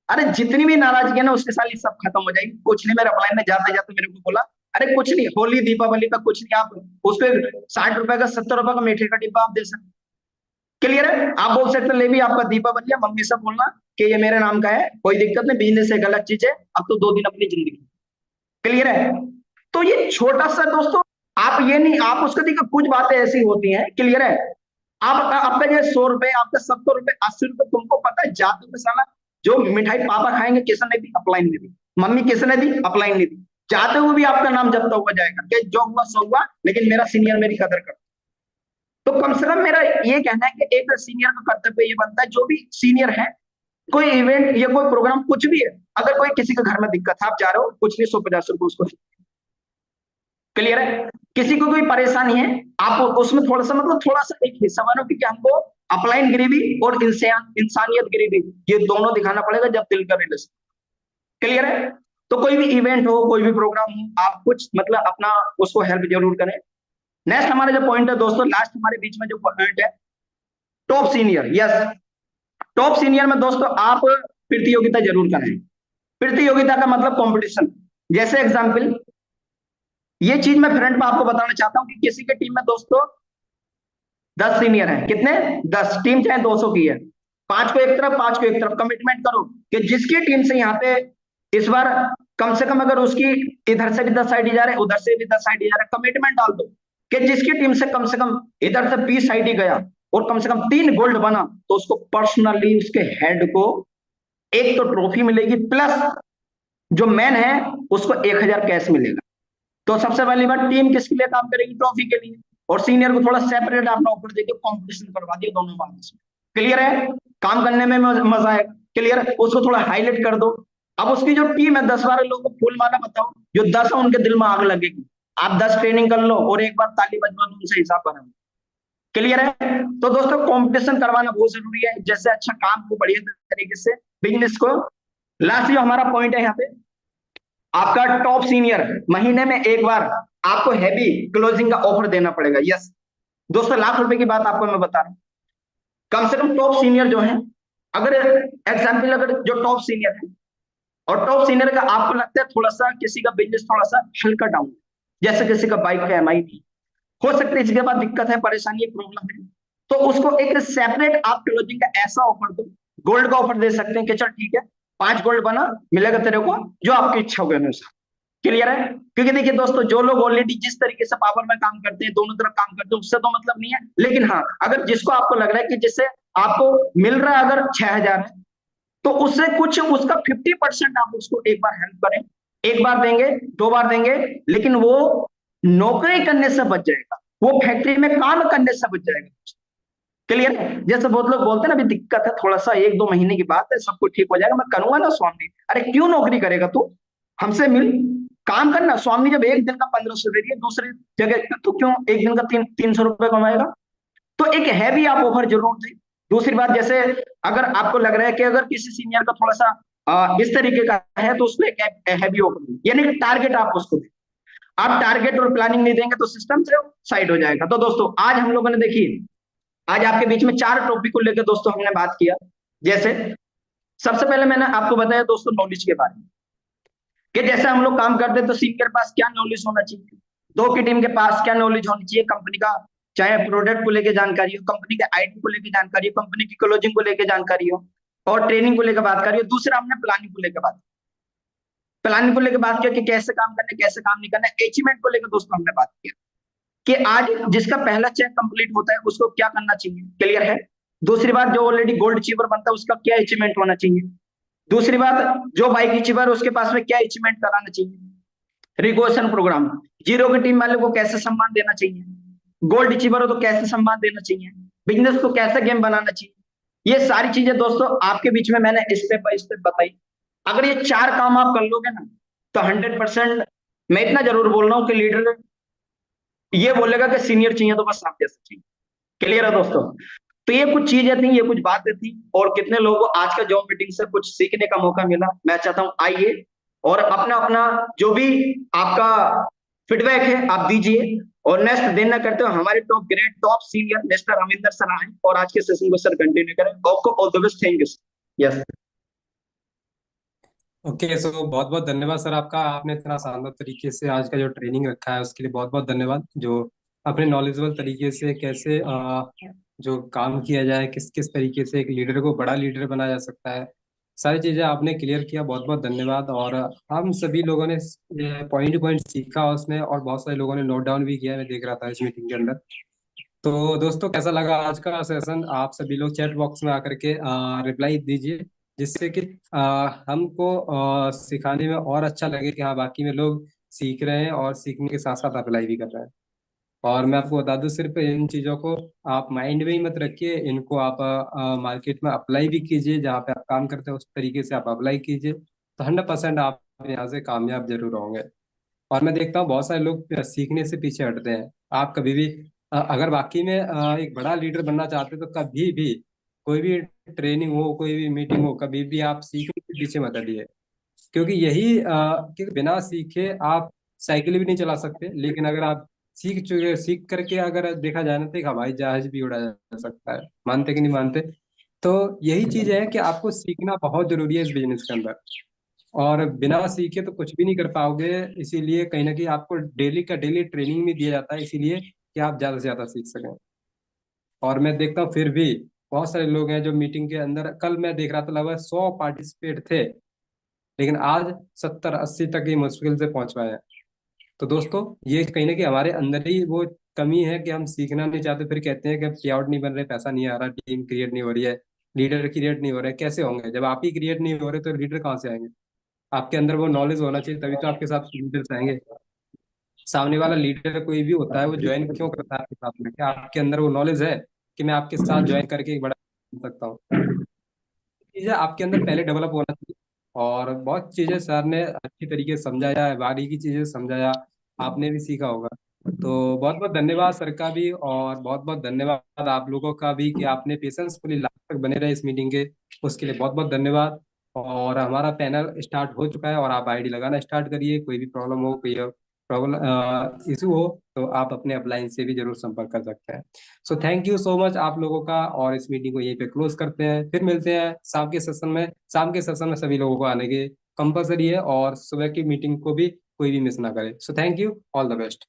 अरे जितनी भी नाराजगी है ना उसके साथ सब खत्म हो जाएगी। कुछ नहीं, मेरे अपलाइन ने जाते जाते मेरे को बोला, अरे कुछ नहीं, होली दीपावली का कुछ नहीं, आप उसको 60 रुपए का 70 रुपए का मीठे का डिब्बा आप दे सकते। क्लियर है? आप बोल सकते ले भी आपका दीपावली है, मम्मी से बोलना कि ये मेरे नाम का है, कोई दिक्कत नहीं, बिजनेस एक अलग चीज है, अब तो 2 दिन अपनी जिंदगी। क्लियर है? तो ये छोटा सा दोस्तों, आप ये नहीं, आप उसको देखिए कुछ बातें ऐसी होती हैं। क्लियर है? आप आपका जो 100 रुपए, आपका 70 रुपए, 80 रुपए, तुमको पता है जाते में साला जो मिठाई पापा खाएंगे किसने दी? अपलाइन ने दी, मम्मी किसने दी? अपलाइन ने दी। जाते हुए भी आपका नाम जब्त हुआ जाएगा कि जो हुआ सो हुआ, लेकिन मेरा सीनियर मेरी कदर कर। तो कम से कम मेरा ये कहना है कि एक सीनियर का कर्तव्य ये बनता है, जो भी सीनियर है, कोई इवेंट या कोई प्रोग्राम कुछ भी है, अगर कोई किसी के घर में दिक्कत है, आप जा रहे हो, कुछ नहीं, 150 रुपए उसको। क्लियर है? किसी को कोई परेशानी है, आप उसमें थोड़ा सा मतलब थोड़ा सा एक हिस्सा मानो कि हमको अपलाइन गिरी और इंसानियत गिरी, ये दोनों दिखाना पड़ेगा जब दिल का रिलेशन। क्लियर है? तो कोई भी इवेंट हो, कोई भी प्रोग्राम हो, आप कुछ मतलब अपना उसको हेल्प जरूर करें। नेक्स्ट हमारा जो पॉइंट है दोस्तों, लास्ट हमारे बीच में जो पॉइंट है, top senior. Yes, top senior में दोस्तों आप प्रतियोगिता जरूर करें। प्रतियोगिता का मतलब कंपटीशन। जैसे एग्जांपल, ये चीज मैं फ्रंट में आपको बताना चाहता हूं कि किसी के टीम में दोस्तों 10 सीनियर हैं, कितने? 10, टीम चाहे 200 की है, 5 को एक तरफ, 5 को एक तरफ, कमिटमेंट करो कि जिसकी टीम से यहाँ पे इस बार कम से कम, अगर उसकी इधर से भी 10 आईडी जा रहे हैं, उधर से भी 10 आईडी जा रहे हैं, कमिटमेंट डाल दो कि जिसकी टीम से कम इधर से 20 आईडी गया और कम से कम 3 गोल्ड बना, तो उसको पर्सनली उसके हेड को एक तो ट्रॉफी मिलेगी, प्लस जो मैन है उसको 1000 कैश मिलेगा। तो सबसे पहली बात, टीम किसके लिए काम करेगी? ट्रॉफी के लिए। और सीनियर को थोड़ा सेपरेट अपना ऑफर देके कंपटीशन करवा दिया दोनों बात। क्लियर है? काम करने में मजा आएगा। क्लियर है? उसको थोड़ा हाईलाइट कर दो। अब उसकी जो टीम है 10-12 लोगों को फूल माला बताओ, जो 10 है उनके दिल में आग लगेगी। आप 10 ट्रेनिंग कर लो और एक बार ताली बजवा दो, उनसे हिसाब करो। क्लियर है? तो दोस्तों कंपटीशन करवाना बहुत जरूरी है, जैसे अच्छा काम को बढ़िया तरीके से बिजनेस को। लास्ट जो हमारा पॉइंट है यहाँ पे, आपका टॉप सीनियर महीने में एक बार आपको हैवी क्लोजिंग का ऑफर देना पड़ेगा। यस दोस्तों, लाख रुपए की बात आपको मैं बता रहा हूं। कम से कम टॉप सीनियर जो है, अगर एग्जाम्पल, अगर जो टॉप सीनियर है और टॉप सीनियर का आपको लगता है थोड़ा सा किसी का बिजनेस थोड़ा सा हल्का डाउन, जैसे किसी का बाइक है, एमआई नहीं, हो सकता है इसके बाद दिक्कत है, परेशानी है, प्रॉब्लम है, तो उसको एक सेपरेट आप क्लोजिंग का ऐसा ऑफर दो, गोल्ड का ऑफर दे सकते हैं कि चल ठीक है 5 गोल्ड बना, मिलेगा तेरे को जो आपकी इच्छा होगी अनुसार। क्लियर है? क्योंकि देखिए दोस्तों, जो लोग ऑलरेडी जिस तरीके से पावर में काम करते हैं, दोनों तरफ काम करते हैं, उससे तो मतलब नहीं है, लेकिन हाँ, अगर जिसको आपको लग रहा है कि जिससे आपको मिल रहा है अगर 6000 है, तो उससे कुछ उसका 50% आप उसको एक बार हेल्प करें। एक बार देंगे, 2 बार देंगे, लेकिन वो नौकरी करने से बच जाएगा, वो फैक्ट्री में काम करने से बच जाएगा। क्लियर है? जैसे बहुत लोग बोलते हैं ना, अभी दिक्कत है, थोड़ा सा 1-2 महीने की बात है, सब कुछ ठीक हो जाएगा, मैं करूंगा ना स्वामी। अरे क्यों नौकरी करेगा तू? हमसे मिल, काम करना। स्वामी जब एक दिन का 1500 दे रही है दूसरी जगह, तो क्यों एक दिन का 300 रुपए कमाएगा? तो एक हैवी आप ऑफर जरूर दें। दूसरी बात, जैसे अगर आपको लग रहा है कि अगर किसी सीनियर का थोड़ा सा इस तरीके का है, तो उसको एक हैवी ऑफर दें, यानी कि टारगेट आप उसको दें। आप टारगेट और प्लानिंग नहीं देंगे तो सिस्टम से साइड हो जाएगा। तो दोस्तों आज हम लोगों ने देखिए, आज आपके बीच में 4 टॉपिक को लेकर दोस्तों हमने बात किया। जैसे सबसे पहले मैंने आपको बताया दोस्तों नॉलेज के बारे में, कि जैसे हम लोग काम करते हैं तो सीनियर के पास क्या नॉलेज होना चाहिए, 2 की टीम के पास क्या नॉलेज होनी चाहिए कंपनी का चाहे प्रोडक्ट को लेके जानकारी हो, कंपनी के आईडी को लेके जानकारी हो, कंपनी की क्लोजिंग को लेके जानकारी हो, और ट्रेनिंग को लेकर बात करिए। दूसरा हमने प्लानिंग को लेकर बात, प्लानिंग को लेकर बात किया कि कैसे काम करना है, कैसे काम नहीं करना है। अचीवमेंट को लेकर दोस्तों हमने बात किया कि आज जिसका पहला चेक कंप्लीट होता है उसको क्या करना चाहिए, क्लियर है। दूसरी बात, जो ऑलरेडी गोल्ड अचीवर बनता है उसका क्या अचीवमेंट होना चाहिए। दूसरी बात, जो बाइक अचीवर उसके पास में क्या अचीवमेंट कराना चाहिए। रिकोशन प्रोग्राम, जीरो की टीम वाले को कैसे सम्मान देना चाहिए, गोल्ड अचीवर हो तो कैसे सम्मान देना चाहिए, बिजनेस को कैसे गेम बनाना चाहिए। ये सारी चीजें दोस्तों आपके बीच में मैंने स्टेप बाय स्टेप बताई। अगर ये चार काम आप कर लोगे ना, तो 100% मैं इतना जरूर बोल रहा हूँ कि लीडर ये बोलेगा कि सीनियर चाहिए तो बस आप जैसे चाहिए। क्लियर है दोस्तों। तो ये कुछ चीजें थी, ये कुछ बातें थी, और कितने लोगों को आज का जॉब मीटिंग से कुछ सीखने का मौका मिला। मैं चाहता हूं आइए और अपना अपना जो भी आपका फीडबैक है आप दीजिए। और नेक्स्ट दिन ना करते हो हमारे top grade top senior mister Ravinder sir आए और आज के सेशन को सर कंटिन्यू करें। आपको all the best, thank you. Yes. Okay, so बहुत बहुत धन्यवाद सर आपका। आपने इतना शानदार तरीके से आज का जो ट्रेनिंग रखा है उसके लिए बहुत बहुत धन्यवाद। जो अपने नॉलेजेबल तरीके से कैसे जो काम किया जाए, किस किस तरीके से एक लीडर को बड़ा लीडर बनाया जा सकता है, सारी चीज़ें आपने क्लियर किया। बहुत बहुत धन्यवाद। और हम सभी लोगों ने पॉइंट टू पॉइंट सीखा उसमें, और बहुत सारे लोगों ने नोट डाउन भी किया, मैं देख रहा था इस मीटिंग के अंदर। तो दोस्तों, कैसा लगा आज का सेशन? आप सभी लोग चैट बॉक्स में आकर के रिप्लाई दीजिए, जिससे कि हमको सिखाने में और अच्छा लगे कि हाँ, बाकी में लोग सीख रहे हैं और सीखने के साथ साथ अप्लाई भी कर रहे हैं। और मैं आपको बता दूं, सिर्फ इन चीज़ों को आप माइंड में ही मत रखिए, इनको आप मार्केट में अप्लाई भी कीजिए। जहाँ पे आप काम करते हैं उस तरीके से आप अप्लाई कीजिए, तो 100% आप यहाँ से कामयाब जरूर होंगे। और मैं देखता हूँ बहुत सारे लोग सीखने से पीछे हटते हैं। आप कभी भी अगर वाकई में एक बड़ा लीडर बनना चाहते हैं, तो कभी भी कोई भी ट्रेनिंग हो, कोई भी मीटिंग हो, कभी भी आप सीखने के पीछे मत हटिए। क्योंकि कि बिना सीखे आप साइकिल भी नहीं चला सकते, लेकिन अगर आप सीख चुके, सीख करके अगर देखा जाए ना, तो एक हवाई जहाज भी उड़ाया जा सकता है। मानते कि नहीं मानते? तो यही चीज है कि आपको सीखना बहुत जरूरी है इस बिजनेस के अंदर। और बिना सीखे तो कुछ भी नहीं कर पाओगे। इसीलिए कहीं ना कहीं आपको डेली का डेली ट्रेनिंग भी दिया जाता है, इसीलिए कि आप ज्यादा से ज्यादा सीख सकें। और मैं देखता हूँ फिर भी बहुत सारे लोग हैं जो मीटिंग के अंदर, कल मैं देख रहा था लगभग 100 पार्टिसिपेट थे, लेकिन आज 70-80 तक ही मुश्किल से पहुंच पाए हैं। तो दोस्तों, ये कहीं ना कहीं हमारे अंदर ही वो कमी है कि हम सीखना नहीं चाहते, फिर कहते हैं कि पे आउट नहीं बन रहे, पैसा नहीं आ रहा, टीम क्रिएट नहीं हो रही है, लीडर क्रिएट नहीं हो रहा है। कैसे होंगे जब आप ही क्रिएट नहीं हो रहे? तो लीडर कहाँ से आएंगे? आपके अंदर वो नॉलेज होना चाहिए, तभी तो आपके साथ लीडर्स आएंगे। सामने वाला लीडर कोई भी होता है, वो ज्वाइन क्यों करता है आपके साथ में? क्या आपके अंदर वो नॉलेज है कि मैं आपके साथ ज्वाइन करके एक बड़ा बन सकता हूँ? चीजें आपके अंदर पहले डेवलप होना चाहिए। और बहुत चीजें सर ने अच्छी तरीके से समझाया, बारीकी चीजें समझाया, आपने भी सीखा होगा। तो बहुत बहुत धन्यवाद सर का भी, और बहुत बहुत धन्यवाद आप लोगों का भी कि आपने पेशेंसफुली लास्ट तक बने रहे इस मीटिंग के। उसके लिए बहुत बहुत धन्यवाद। और हमारा पैनल स्टार्ट हो चुका है, और आप आईडी लगाना स्टार्ट करिए। कोई भी प्रॉब्लम हो, कोई प्रॉब्लम इशू हो, तो आप अपने अपलाइन से भी जरूर संपर्क कर सकते हैं। So thank you so much आप लोगों का, और इस मीटिंग को यहीं पे क्लोज करते हैं। फिर मिलते हैं शाम के सेशन में। शाम के सेशन में सभी लोगों को आने के कंपलसरी है, और सुबह की मीटिंग को भी कोई भी मिस ना करे। So thank you, all the best.